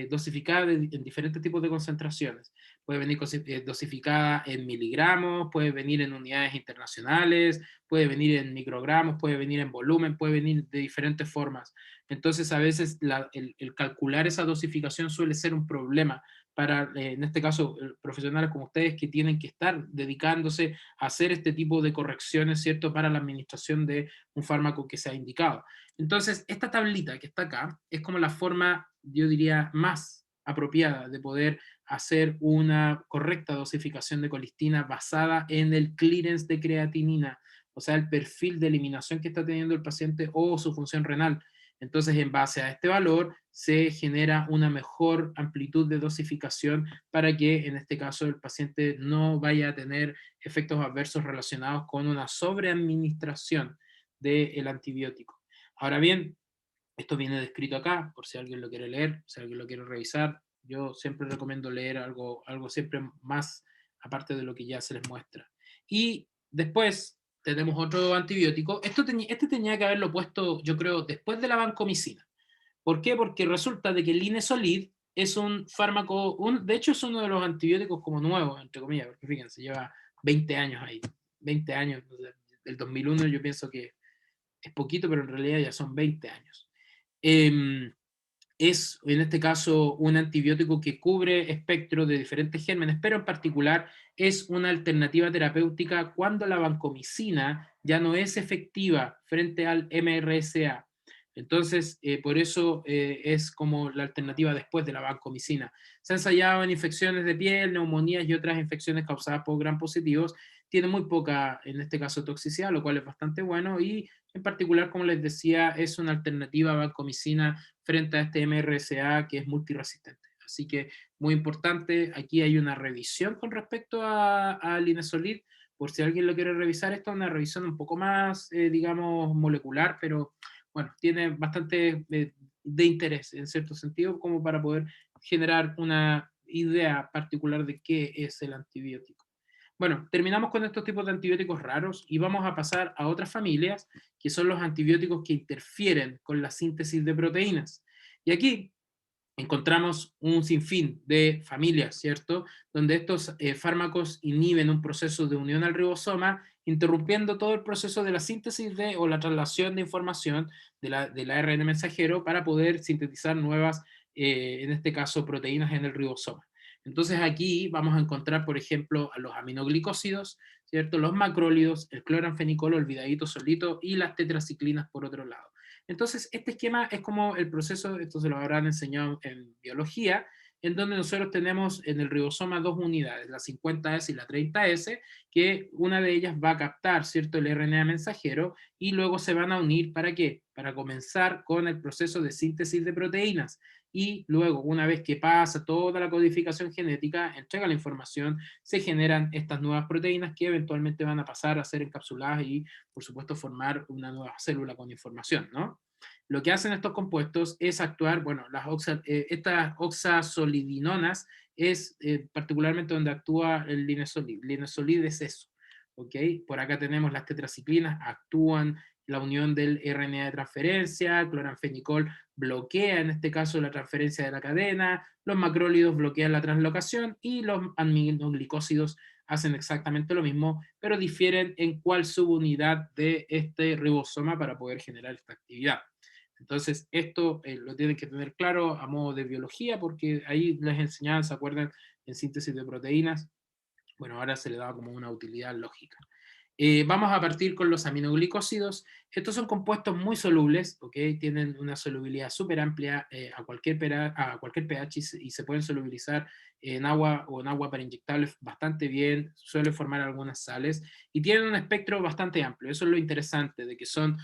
dosificada en diferentes tipos de concentraciones. Puede venir dosificada en miligramos, puede venir en unidades internacionales, puede venir en microgramos, puede venir en volumen, puede venir de diferentes formas. Entonces, a veces el calcular esa dosificación suele ser un problema para, en este caso, profesionales como ustedes que tienen que estar dedicándose a hacer este tipo de correcciones, ¿cierto?, para la administración de un fármaco que se ha indicado. Entonces, esta tablita que está acá es como la forma, yo diría, más apropiada de poder hacer una correcta dosificación de colistina basada en el clearance de creatinina, o sea, el perfil de eliminación que está teniendo el paciente o su función renal. Entonces, en base a este valor, se genera una mejor amplitud de dosificación para que, en este caso, el paciente no vaya a tener efectos adversos relacionados con una sobreadministración del antibiótico. Ahora bien, esto viene descrito acá, por si alguien lo quiere leer, si alguien lo quiere revisar. Yo siempre recomiendo leer algo siempre más aparte de lo que ya se les muestra. Y después tenemos otro antibiótico. Este tenía que haberlo puesto, yo creo, después de la vancomicina. ¿Por qué? Porque resulta de que el Linezolid es un fármaco, de hecho es uno de los antibióticos como nuevos, entre comillas, porque fíjense, lleva 20 años ahí, 20 años, del 2001 yo pienso que es poquito, pero en realidad ya son 20 años. Es, en este caso, un antibiótico que cubre espectro de diferentes gérmenes, pero en particular es una alternativa terapéutica cuando la vancomicina ya no es efectiva frente al MRSA. Entonces, por eso es como la alternativa después de la vancomicina. Se ha ensayado en infecciones de piel, neumonías y otras infecciones causadas por gram positivos. Tiene muy poca, en este caso, toxicidad, lo cual es bastante bueno, y en particular, como les decía, es una alternativa a vancomicina frente a este MRSA que es multiresistente. Así que muy importante, aquí hay una revisión con respecto a Linezolid, por si alguien lo quiere revisar, esta es una revisión un poco más, digamos, molecular, pero bueno, tiene bastante de interés en cierto sentido como para poder generar una idea particular de qué es el antibiótico. Bueno, terminamos con estos tipos de antibióticos raros y vamos a pasar a otras familias, que son los antibióticos que interfieren con la síntesis de proteínas. Y aquí encontramos un sinfín de familias, ¿cierto? Donde estos fármacos inhiben un proceso de unión al ribosoma, interrumpiendo todo el proceso de la síntesis de, o la traslación de información del ARN mensajero para poder sintetizar nuevas, en este caso, proteínas en el ribosoma. Entonces aquí vamos a encontrar, por ejemplo, a los aminoglicósidos, ¿cierto? Los macrólidos, el cloranfenicol olvidadito solito y las tetraciclinas por otro lado. Entonces, este esquema es como el proceso, esto se lo habrán enseñado en biología, en donde nosotros tenemos en el ribosoma dos unidades, la 50S y la 30S, que una de ellas va a captar, ¿cierto?, el RNA mensajero, y luego se van a unir, ¿para qué? Para comenzar con el proceso de síntesis de proteínas. Y luego, una vez que pasa toda la codificación genética, entrega la información, se generan estas nuevas proteínas que eventualmente van a pasar a ser encapsuladas y, por supuesto, formar una nueva célula con información, ¿no? Lo que hacen estos compuestos es actuar, bueno, estas oxazolidinonas es particularmente donde actúa el linezolid. Linezolid es eso, ¿ok? Por acá tenemos las tetraciclinas, actúan la unión del RNA de transferencia, el cloranfenicol bloquea en este caso la transferencia de la cadena, los macrólidos bloquean la translocación y los aminoglicósidos hacen exactamente lo mismo, pero difieren en cuál subunidad de este ribosoma para poder generar esta actividad. Entonces, esto lo tienen que tener claro a modo de biología, porque ahí les enseñaban, ¿se acuerdan? En síntesis de proteínas. Bueno, ahora se le da como una utilidad lógica. Vamos a partir con los aminoglicósidos. Estos son compuestos muy solubles, ¿ok? Tienen una solubilidad súper amplia a cualquier pH y se pueden solubilizar en agua o en agua para inyectables bastante bien, suelen formar algunas sales y tienen un espectro bastante amplio. Eso es lo interesante, de que son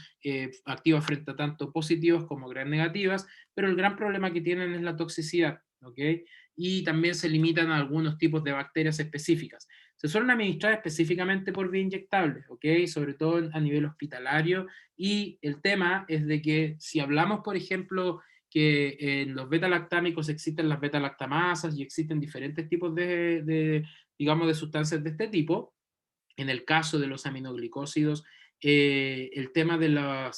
activas frente a tanto positivos como gram negativas, pero el gran problema que tienen es la toxicidad, ¿ok? Y también se limitan a algunos tipos de bacterias específicas. Se suelen administrar específicamente por vía inyectable, ¿ok? Sobre todo a nivel hospitalario. Y el tema es de que si hablamos, por ejemplo, que en los beta-lactámicos existen las beta-lactamasas y existen diferentes tipos digamos, de sustancias de este tipo, en el caso de los aminoglicósidos, el tema de la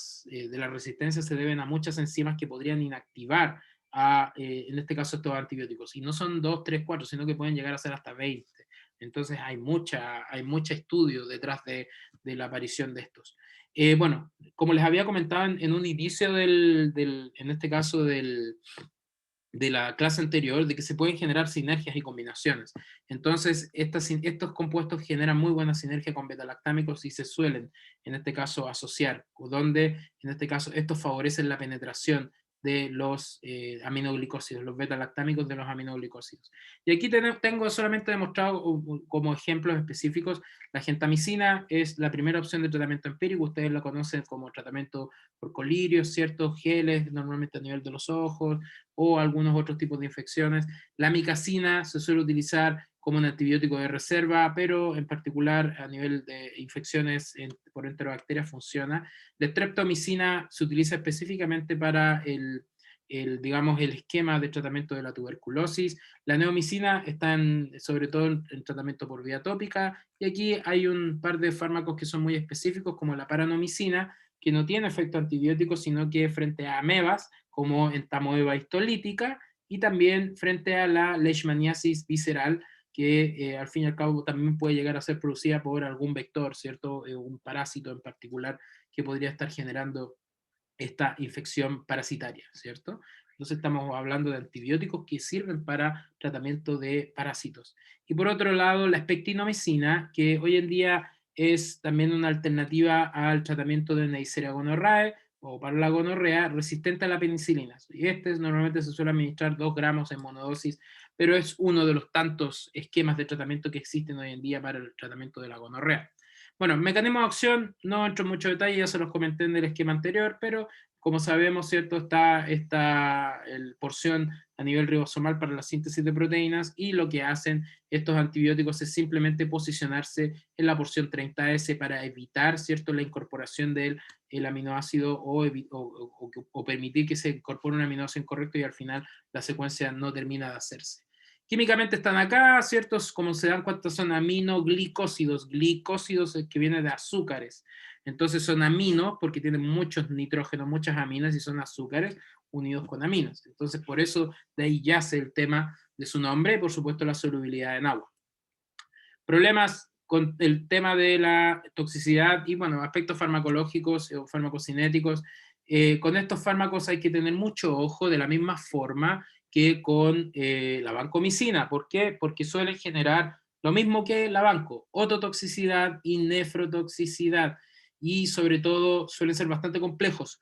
resistencia se deben a muchas enzimas que podrían inactivar en este caso estos antibióticos. Y no son 2, 3, 4, sino que pueden llegar a ser hasta 20. Entonces hay mucho estudio detrás de la aparición de estos. Bueno, como les había comentado en un inicio en este caso de la clase anterior, de que se pueden generar sinergias y combinaciones. Entonces, estos compuestos generan muy buena sinergia con betalactámicos y se suelen, en este caso, asociar, donde, en este caso, estos favorecen la penetración de los aminoglicósidos, los betalactámicos de los aminoglicósidos. Y aquí tengo solamente demostrado como ejemplos específicos, la gentamicina es la primera opción de tratamiento empírico, ustedes la conocen como tratamiento por colirios, ciertos geles, normalmente a nivel de los ojos, o algunos otros tipos de infecciones. La amicacina se suele utilizar como un antibiótico de reserva, pero en particular a nivel de infecciones por enterobacterias funciona. La streptomicina se utiliza específicamente para digamos, el esquema de tratamiento de la tuberculosis. La neomicina está sobre todo en tratamiento por vía tópica, y aquí hay un par de fármacos que son muy específicos, como la paranomicina, que no tiene efecto antibiótico, sino que frente a amebas, como entamoeba histolítica, y también frente a la leishmaniasis visceral, que al fin y al cabo también puede llegar a ser producida por algún vector, ¿cierto? Un parásito en particular que podría estar generando esta infección parasitaria, ¿cierto? Entonces estamos hablando de antibióticos que sirven para tratamiento de parásitos. Y por otro lado, la espectinomicina, que hoy en día es también una alternativa al tratamiento de Neisseria gonorrhoeae o para la gonorrea resistente a la penicilina. Y normalmente se suele administrar 2 gramos en monodosis, pero es uno de los tantos esquemas de tratamiento que existen hoy en día para el tratamiento de la gonorrea. Bueno, mecanismo de acción, no entro en mucho detalle, ya se los comenté en el esquema anterior, pero como sabemos, ¿cierto? Está esta porción a nivel ribosomal para la síntesis de proteínas, y lo que hacen estos antibióticos es simplemente posicionarse en la porción 30S para evitar, ¿cierto?, la incorporación del aminoácido o permitir que se incorpore un aminoácido incorrecto y al final la secuencia no termina de hacerse. Químicamente están acá, ¿ciertos? Como se dan cuenta, son aminoglicósidos. Glicósidos que viene de azúcares. Entonces son aminos porque tienen muchos nitrógenos, muchas aminas, y son azúcares unidos con aminos. Entonces por eso de ahí yace el tema de su nombre y por supuesto la solubilidad en agua. Problemas con el tema de la toxicidad y, bueno, aspectos farmacológicos o farmacocinéticos. Con estos fármacos hay que tener mucho ojo, de la misma forma que con la vancomicina. ¿Por qué? Porque suelen generar lo mismo que la vanco, ototoxicidad y nefrotoxicidad, y sobre todo suelen ser bastante complejos.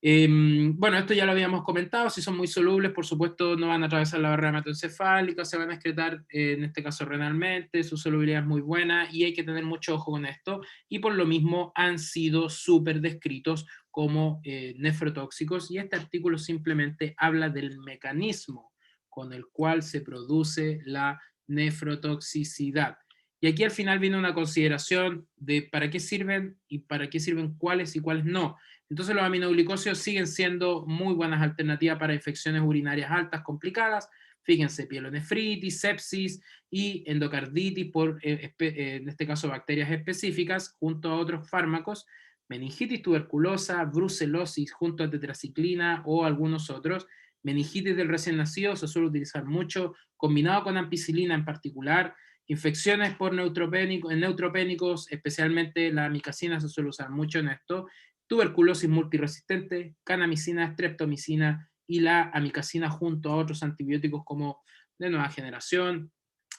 Bueno, esto ya lo habíamos comentado. Si son muy solubles, por supuesto, no van a atravesar la barrera hematoencefálica, se van a excretar, en este caso renalmente, su solubilidad es muy buena y hay que tener mucho ojo con esto, y por lo mismo han sido súper descritos como nefrotóxicos, y este artículo simplemente habla del mecanismo con el cual se produce la nefrotoxicidad. Y aquí al final viene una consideración de para qué sirven y para qué sirven cuáles y cuáles no. Entonces los aminoglicósidos siguen siendo muy buenas alternativas para infecciones urinarias altas complicadas. Fíjense, pielonefritis, sepsis y endocarditis por, en este caso, bacterias específicas, junto a otros fármacos, meningitis tuberculosa, brucelosis junto a tetraciclina o algunos otros. Meningitis del recién nacido se suele utilizar mucho, combinado con ampicilina en particular. Infecciones por neutropénicos, especialmente la amicacina se suele usar mucho en esto. Tuberculosis multiresistente, kanamicina, streptomicina y la amicacina junto a otros antibióticos como de nueva generación,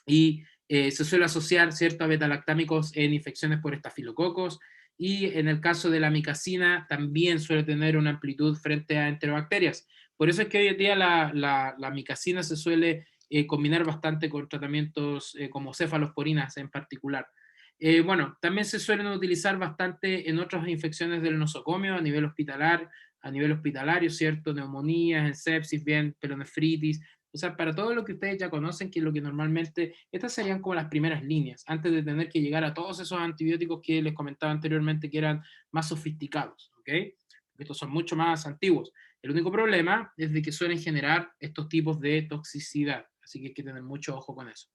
y se suele asociar, ¿cierto?, a betalactámicos en infecciones por estafilococos, y en el caso de la amicacina también suele tener una amplitud frente a enterobacterias. Por eso es que hoy en día la amicacina se suele combinar bastante con tratamientos como cefalosporinas en particular. Bueno, también se suelen utilizar bastante en otras infecciones del nosocomio a nivel hospitalario, ¿cierto? Neumonías, en sepsis, bien, pelonefritis. O sea, para todo lo que ustedes ya conocen, que es lo que normalmente, estas serían como las primeras líneas, antes de tener que llegar a todos esos antibióticos que les comentaba anteriormente, que eran más sofisticados, ¿ok? Estos son mucho más antiguos. El único problema es de que suelen generar estos tipos de toxicidad, así que hay que tener mucho ojo con eso.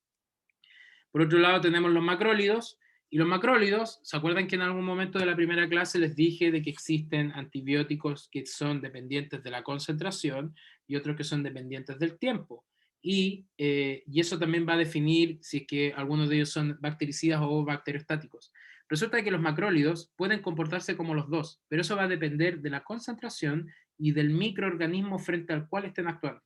Por otro lado tenemos los macrólidos, y los macrólidos, ¿se acuerdan que en algún momento de la primera clase les dije de que existen antibióticos que son dependientes de la concentración y otros que son dependientes del tiempo? Y eso también va a definir si es que algunos de ellos son bactericidas o bacteriostáticos. Resulta que los macrólidos pueden comportarse como los dos, pero eso va a depender de la concentración y del microorganismo frente al cual estén actuando.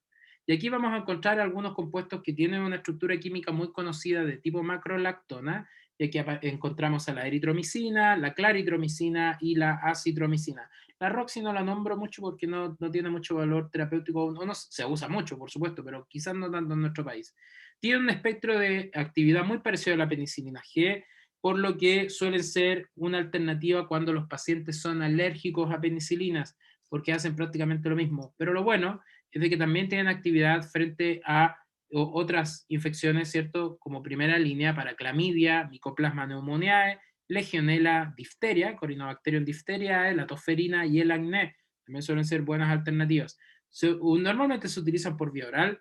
Y aquí vamos a encontrar algunos compuestos que tienen una estructura química muy conocida de tipo macrolactona, y aquí encontramos a la eritromicina, la claritromicina y la acitromicina. La roxi no la nombro mucho porque no tiene mucho valor terapéutico, no se usa mucho, por supuesto, pero quizás no tanto en nuestro país. Tiene un espectro de actividad muy parecido a la penicilina G, por lo que suelen ser una alternativa cuando los pacientes son alérgicos a penicilinas, porque hacen prácticamente lo mismo. Pero lo bueno es de que también tienen actividad frente a otras infecciones, ¿cierto? Como primera línea para clamidia, Mycoplasma pneumoniae, Legionella difteria, Corynebacterium diphtheriae, la tosferina y el acné. También suelen ser buenas alternativas. Normalmente se utilizan por vía oral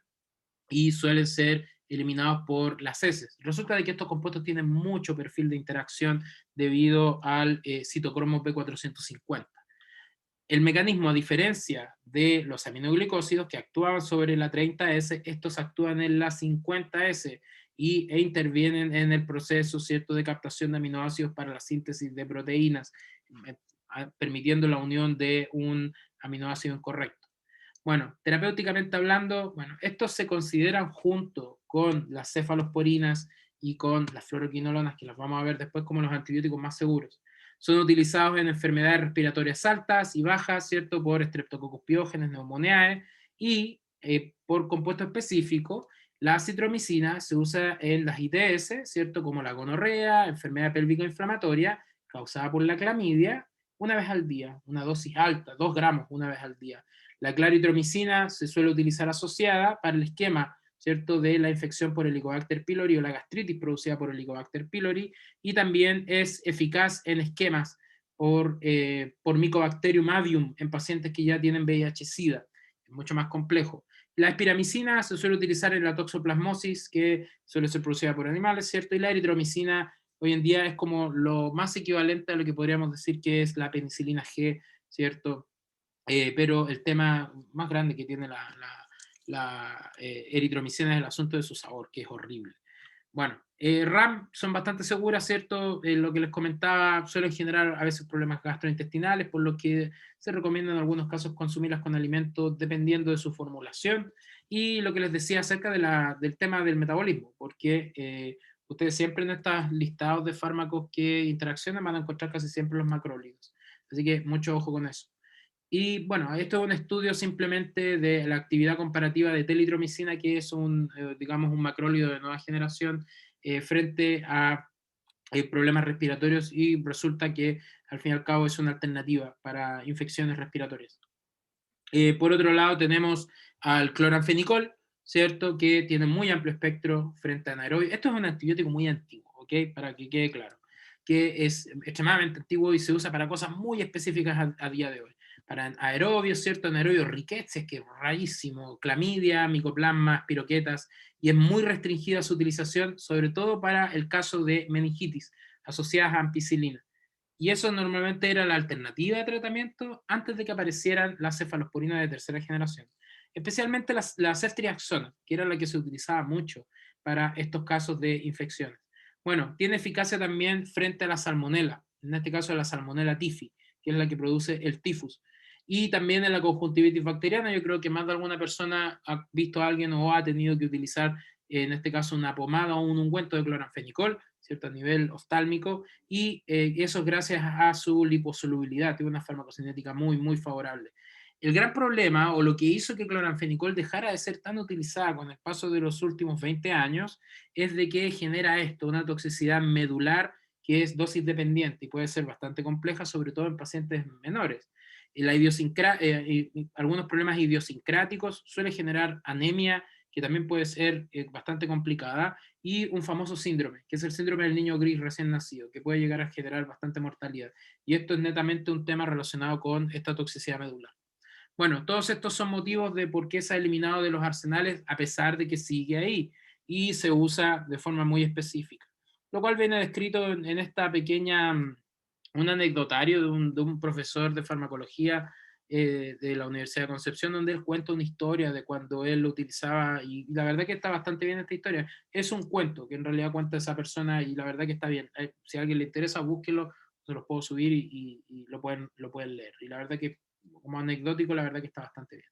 y suelen ser eliminados por las heces. Resulta de que estos compuestos tienen mucho perfil de interacción debido al citocromo P450. El mecanismo, a diferencia de los aminoglicósidos que actuaban sobre la 30S, estos actúan en la 50S e intervienen en el proceso, ¿cierto?, de captación de aminoácidos para la síntesis de proteínas, eh, permitiendo la unión de un aminoácido incorrecto. Bueno, terapéuticamente hablando, bueno, estos se consideran junto con las cefalosporinas y con las fluoroquinolonas, que las vamos a ver después como los antibióticos más seguros. Son utilizados en enfermedades respiratorias altas y bajas, ¿cierto? Por Streptococcus pyogenes, pneumoniae, y por compuesto específico, la acitromicina se usa en las ITS, ¿cierto? Como la gonorrea, enfermedad pélvica inflamatoria, causada por la clamidia, una vez al día, una dosis alta, 2 gramos una vez al día. La claritromicina se suele utilizar asociada para el esquema, ¿cierto?, de la infección por Helicobacter pylori o la gastritis producida por Helicobacter pylori, y también es eficaz en esquemas por Mycobacterium avium en pacientes que ya tienen VIH-Sida. Es mucho más complejo. La espiramicina se suele utilizar en la toxoplasmosis, que suele ser producida por animales, ¿cierto? Y la eritromicina hoy en día es como lo más equivalente a lo que podríamos decir que es la penicilina G, ¿cierto? Pero el tema más grande que tiene la eritromicina es el asunto de su sabor, que es horrible. Bueno, RAM son bastante seguras, ¿cierto? Lo que les comentaba, suelen generar a veces problemas gastrointestinales, por lo que se recomienda en algunos casos consumirlas con alimentos dependiendo de su formulación. Y lo que les decía acerca del tema del metabolismo, porque ustedes siempre en estos listados de fármacos que interaccionan van a encontrar casi siempre los macrólidos. Así que mucho ojo con eso. Y bueno, esto es un estudio simplemente de la actividad comparativa de telitromicina, que es digamos, un macrólido de nueva generación frente a problemas respiratorios, y resulta que al fin y al cabo es una alternativa para infecciones respiratorias. Por otro lado tenemos al cloranfenicol, ¿cierto? Que tiene muy amplio espectro frente a anaerobio. Esto es un antibiótico muy antiguo, ¿ok? Para que quede claro, que es extremadamente antiguo y se usa para cosas muy específicas a día de hoy. Para aerobios, ¿cierto? Anaerobios riqueces, que es rarísimo, clamidia, micoplasmas, piroquetas, y es muy restringida su utilización, sobre todo para el caso de meningitis asociadas a ampicilina. Y eso normalmente era la alternativa de tratamiento antes de que aparecieran las cefalosporinas de tercera generación. Especialmente la ceftriaxona, que era la que se utilizaba mucho para estos casos de infecciones. Bueno, tiene eficacia también frente a la salmonela, en este caso la salmonela tifi, que es la que produce el tifus. Y también en la conjuntivitis bacteriana, yo creo que más de alguna persona ha visto a alguien o ha tenido que utilizar, en este caso, una pomada o un ungüento de cloranfenicol, ¿cierto?, a nivel oftálmico, y eso es gracias a su liposolubilidad, tiene una farmacocinética muy, muy favorable. El gran problema, o lo que hizo que cloranfenicol dejara de ser tan utilizada con el paso de los últimos 20 años, es de que genera esto, una toxicidad medular que es dosis dependiente y puede ser bastante compleja, sobre todo en pacientes menores. Algunos problemas idiosincráticos suelen generar anemia, que también puede ser bastante complicada, y un famoso síndrome, que es el síndrome del niño gris recién nacido, que puede llegar a generar bastante mortalidad. Y esto es netamente un tema relacionado con esta toxicidad medular. Bueno, todos estos son motivos de por qué se ha eliminado de los arsenales, a pesar de que sigue ahí y se usa de forma muy específica. Lo cual viene descrito en esta pequeña, un anecdotario de un profesor de farmacología de la Universidad de Concepción, donde él cuenta una historia de cuando él lo utilizaba, y la verdad que está bastante bien esta historia. Es un cuento que en realidad cuenta esa persona, y la verdad que está bien. Si a alguien le interesa, búsquelo, se los puedo subir y lo pueden leer. Y la verdad que como anecdótico, la verdad que está bastante bien.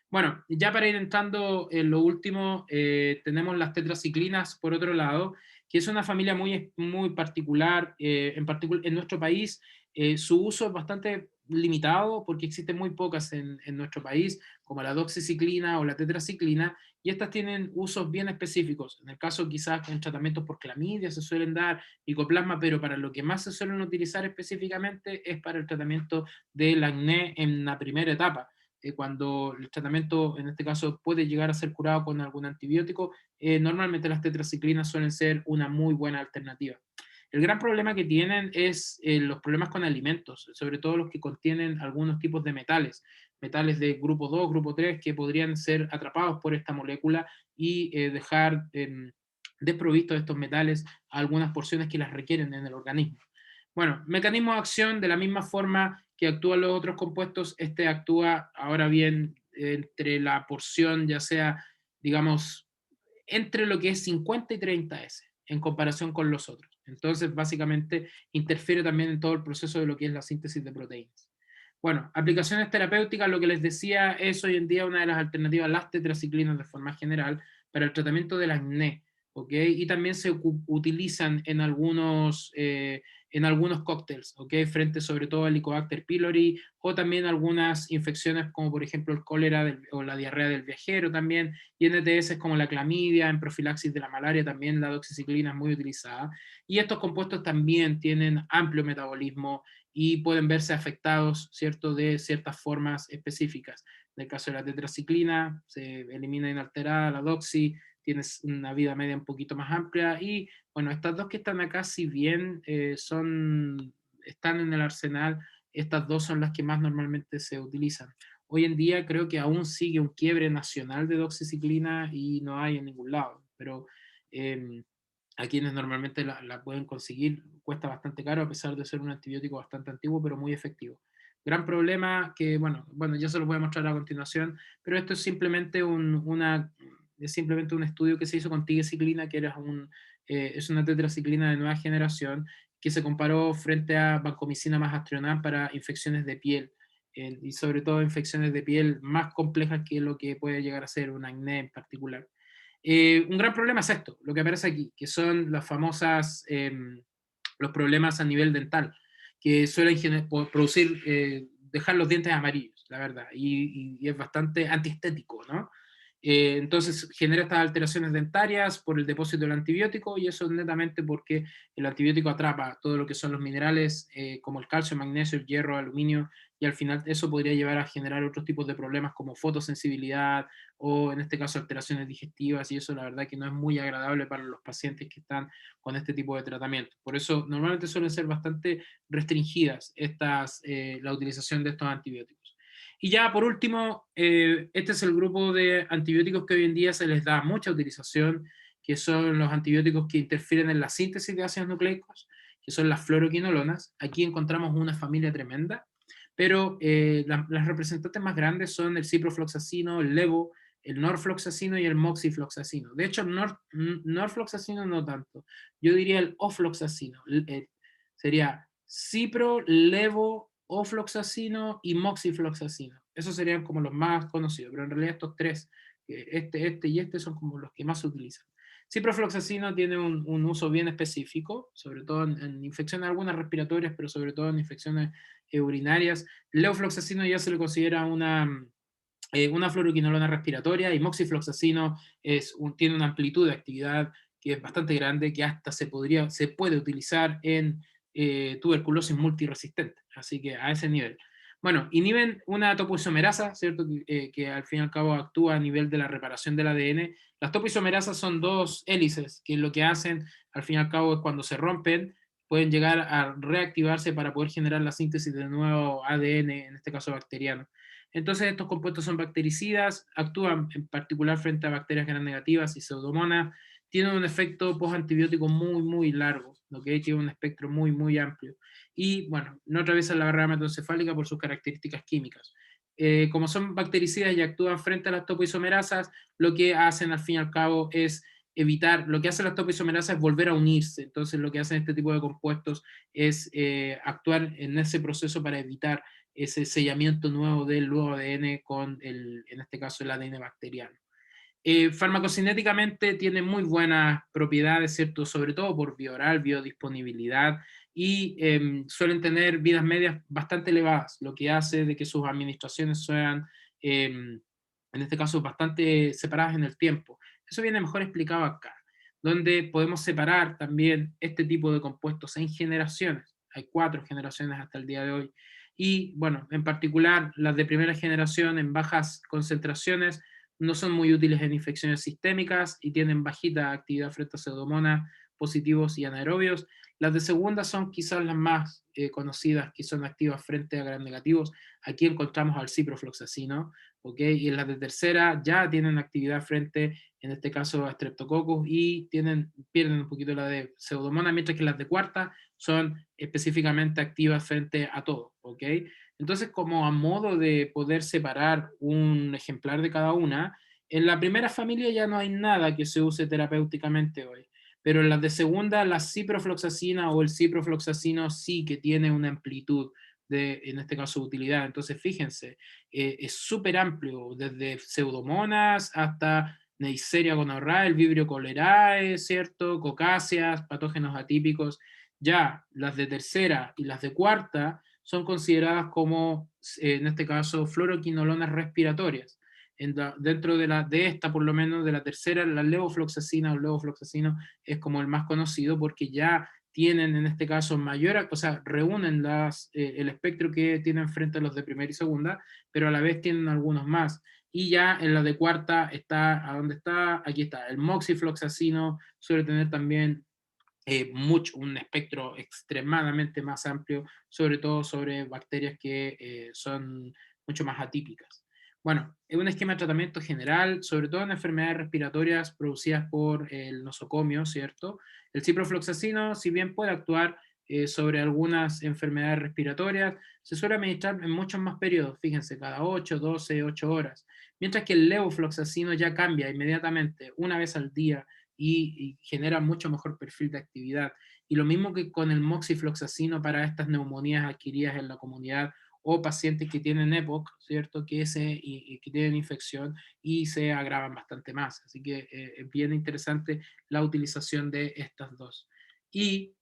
Bueno, ya para ir entrando en lo último, tenemos las tetraciclinas por otro lado, que es una familia muy, muy particular. En nuestro país, su uso es bastante limitado porque existen muy pocas en nuestro país, como la doxiciclina o la tetraciclina, y estas tienen usos bien específicos. En el caso quizás en tratamientos por clamidia se suelen dar micoplasma, pero para lo que más se suelen utilizar específicamente es para el tratamiento del acné en la primera etapa, cuando el tratamiento, en este caso, puede llegar a ser curado con algún antibiótico. Normalmente las tetraciclinas suelen ser una muy buena alternativa. El gran problema que tienen es los problemas con alimentos, sobre todo los que contienen algunos tipos de metales, metales de grupo 2, grupo 3, que podrían ser atrapados por esta molécula y dejar desprovistos de estos metales a algunas porciones que las requieren en el organismo. Bueno, mecanismo de acción, de la misma forma que actúan los otros compuestos, este actúa ahora bien entre la porción, ya sea, digamos, entre lo que es 50 y 30S en comparación con los otros. Entonces, básicamente, interfiere también en todo el proceso de lo que es la síntesis de proteínas. Bueno, aplicaciones terapéuticas, lo que les decía, es hoy en día una de las alternativas, las tetraciclinas de forma general, para el tratamiento del acné, ¿ok? Y también se utilizan en algunos cócteles, ¿ok? Frente sobre todo al Helicobacter pylori o también algunas infecciones como por ejemplo el cólera o la diarrea del viajero también, y en ETS como la clamidia, en profilaxis de la malaria también la doxiciclina es muy utilizada. Y estos compuestos también tienen amplio metabolismo y pueden verse afectados, ¿cierto?, de ciertas formas específicas. En el caso de la tetraciclina, se elimina inalterada la doxi, tienes una vida media un poquito más amplia, y bueno, estas dos que están acá, si bien están en el arsenal, estas dos son las que más normalmente se utilizan. Hoy en día creo que aún sigue un quiebre nacional de doxiciclina y no hay en ningún lado, pero eh, a quienes normalmente la pueden conseguir cuesta bastante caro, a pesar de ser un antibiótico bastante antiguo, pero muy efectivo. Gran problema que, bueno, ya se lo voy a mostrar a continuación, pero esto es simplemente un estudio que se hizo con tigecyclina, que es una tetraciclina de nueva generación, que se comparó frente a vancomicina más astronam para infecciones de piel, y sobre todo infecciones de piel más complejas que lo que puede llegar a ser un acné en particular. Un gran problema es esto, lo que aparece aquí, que son los problemas a nivel dental, que suelen producir, dejar los dientes amarillos, la verdad, y es bastante antiestético, ¿no? Entonces genera estas alteraciones dentarias por el depósito del antibiótico, y eso es netamente porque el antibiótico atrapa todo lo que son los minerales como el calcio, magnesio, el hierro, aluminio, y al final eso podría llevar a generar otros tipos de problemas como fotosensibilidad o en este caso alteraciones digestivas, y eso la verdad que no es muy agradable para los pacientes que están con este tipo de tratamiento. Por eso normalmente suelen ser bastante restringidas la utilización de estos antibióticos. Y ya por último, este es el grupo de antibióticos que hoy en día se les da mucha utilización, que son los antibióticos que interfieren en la síntesis de ácidos nucleicos, que son las fluoroquinolonas. Aquí encontramos una familia tremenda, pero las representantes más grandes son el ciprofloxacino, el levo, el norfloxacino y el moxifloxacino. De hecho, norfloxacino no tanto. Yo diría el ofloxacino. Sería cipro, levo, ofloxacino y moxifloxacino. Esos serían como los más conocidos, pero en realidad estos tres, este y este, son como los que más se utilizan. Ciprofloxacino tiene un uso bien específico, sobre todo en infecciones algunas respiratorias, pero sobre todo en infecciones urinarias. Leofloxacino ya se le considera una fluoroquinolona respiratoria, y moxifloxacino tiene una amplitud de actividad que es bastante grande, que hasta se puede utilizar en tuberculosis multiresistente, así que a ese nivel. Bueno, inhiben una topoisomerasa, ¿cierto? Que al fin y al cabo actúa a nivel de la reparación del ADN. Las topoisomerasas son dos hélices que lo que hacen al fin y al cabo es cuando se rompen, pueden llegar a reactivarse para poder generar la síntesis de nuevo ADN, en este caso bacteriano. Entonces estos compuestos son bactericidas, actúan en particular frente a bacterias gram negativas y pseudomonas, tienen un efecto postantibiótico muy, muy largo, ¿okay? Tiene un espectro muy, muy amplio. Y bueno, no atraviesan la barrera hematoencefálica por sus características químicas. Como son bactericidas y actúan frente a las topoisomerasas, lo que hacen al fin y al cabo es evitar, lo que hacen las topoisomerasas es volver a unirse. Entonces lo que hacen este tipo de compuestos es actuar en ese proceso para evitar ese sellamiento nuevo del nuevo ADN con en este caso el ADN bacteriano. Farmacocinéticamente tiene muy buenas propiedades, ¿cierto? Sobre todo por vía oral, biodisponibilidad, y suelen tener vidas medias bastante elevadas, lo que hace de que sus administraciones sean, en este caso, bastante separadas en el tiempo. Eso viene mejor explicado acá, donde podemos separar también este tipo de compuestos en generaciones. Hay 4 generaciones hasta el día de hoy. Y bueno, en particular las de primera generación en bajas concentraciones no son muy útiles en infecciones sistémicas y tienen bajita actividad frente a pseudomonas, positivos y anaerobios. Las de segunda son quizás las más conocidas, que son activas frente a gram negativos. Aquí encontramos al ciprofloxacino, ¿ok? Y en las de tercera ya tienen actividad frente, en este caso, a Streptococcus, y pierden un poquito la de Pseudomonas, mientras que las de cuarta son específicamente activas frente a todo, ¿ok? Entonces, como a modo de poder separar un ejemplar de cada una, en la primera familia ya no hay nada que se use terapéuticamente hoy, pero en las de segunda, la ciprofloxacina o el ciprofloxacino sí que tiene una amplitud de, en este caso, utilidad. Entonces, fíjense, es súper amplio, desde pseudomonas hasta Neisseria gonorrhoeae, el Vibrio cholerae, ¿cierto? Cocáceas, patógenos atípicos. Ya las de tercera y las de cuarta son consideradas como, en este caso, fluoroquinolonas respiratorias. Dentro de esta, por lo menos de la tercera, la levofloxacina o levofloxacino es como el más conocido porque ya tienen en este caso mayor, o sea, reúnen el espectro que tienen frente a los de primera y segunda, pero a la vez tienen algunos más. Y ya en la de cuarta está, ¿a dónde está? Aquí está, el moxifloxacino suele tener también un espectro extremadamente más amplio, sobre todo sobre bacterias que son mucho más atípicas. Bueno, es un esquema de tratamiento general, sobre todo en enfermedades respiratorias producidas por el nosocomio, ¿cierto? El ciprofloxacino, si bien puede actuar sobre algunas enfermedades respiratorias, se suele administrar en muchos más periodos, fíjense, cada 8, 12, 8 horas, mientras que el levofloxacino ya cambia inmediatamente, una vez al día, y genera mucho mejor perfil de actividad. Y lo mismo que con el moxifloxacino para estas neumonías adquiridas en la comunidad o pacientes que tienen EPOC, ¿cierto? Que tienen infección y se agravan bastante más. Así que es bien interesante la utilización de estas dos. Y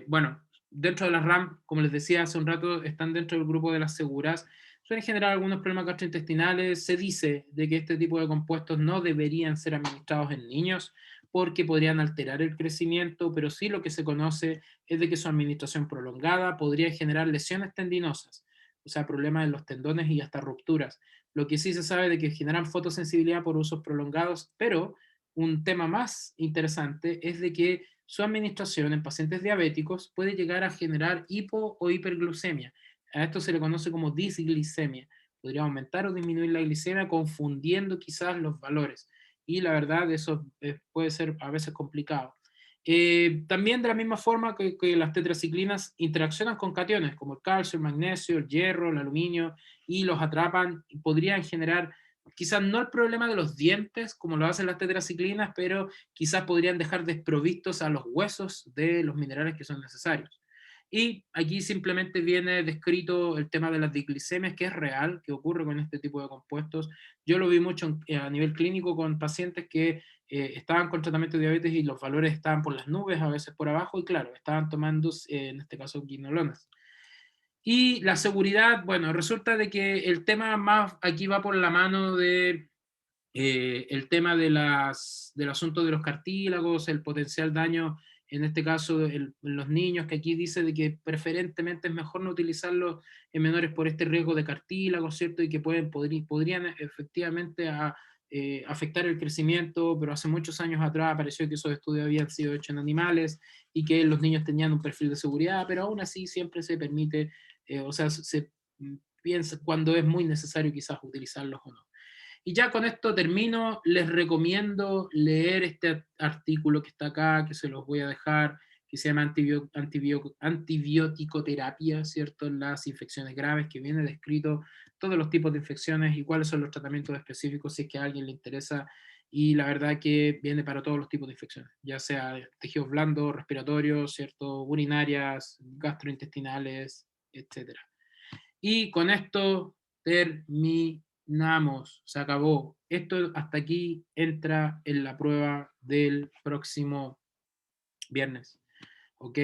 bueno, dentro de las RAM, como les decía hace un rato, están dentro del grupo de las seguras. Suelen generar algunos problemas gastrointestinales. Se dice de que este tipo de compuestos no deberían ser administrados en niños porque podrían alterar el crecimiento, pero sí lo que se conoce es de que su administración prolongada podría generar lesiones tendinosas, o sea, problemas en los tendones y hasta rupturas. Lo que sí se sabe de que generan fotosensibilidad por usos prolongados, pero un tema más interesante es de que su administración en pacientes diabéticos puede llegar a generar hipo o hiperglucemia. A esto se le conoce como disglicemia. Podría aumentar o disminuir la glicemia confundiendo quizás los valores. Y la verdad, eso puede ser a veces complicado. También de la misma forma que las tetraciclinas interaccionan con cationes como el calcio, el magnesio, el hierro, el aluminio y los atrapan, y podrían generar quizás no el problema de los dientes como lo hacen las tetraciclinas, pero quizás podrían dejar desprovistos a los huesos de los minerales que son necesarios. Y aquí simplemente viene descrito el tema de las diglicemias, que es real, que ocurre con este tipo de compuestos. Yo lo vi mucho a nivel clínico con pacientes que estaban con tratamiento de diabetes y los valores estaban por las nubes, a veces por abajo, y claro, estaban tomando, en este caso, quinolonas. Y la seguridad, bueno, resulta de que el tema más aquí va por la mano de el tema del asunto de los cartílagos, el potencial daño, en este caso en los niños, que aquí dice de que preferentemente es mejor no utilizarlos en menores por este riesgo de cartílagos, ¿cierto? Y que podrían efectivamente afectar el crecimiento, pero hace muchos años atrás apareció que esos estudios habían sido hechos en animales y que los niños tenían un perfil de seguridad, pero aún así siempre se permite, o sea, se piensa cuando es muy necesario quizás utilizarlos o no. Y ya con esto termino, les recomiendo leer este artículo que está acá, que se los voy a dejar, que se llama Antibiótico-terapia, ¿cierto? En las infecciones graves, que viene descrito todos los tipos de infecciones y cuáles son los tratamientos específicos si es que a alguien le interesa. Y la verdad que viene para todos los tipos de infecciones, ya sea tejidos blandos, respiratorios, ¿cierto? Urinarias, gastrointestinales, etcétera. Y con esto terminamos, se acabó. Esto hasta aquí entra en la prueba del próximo viernes. ¿Ok?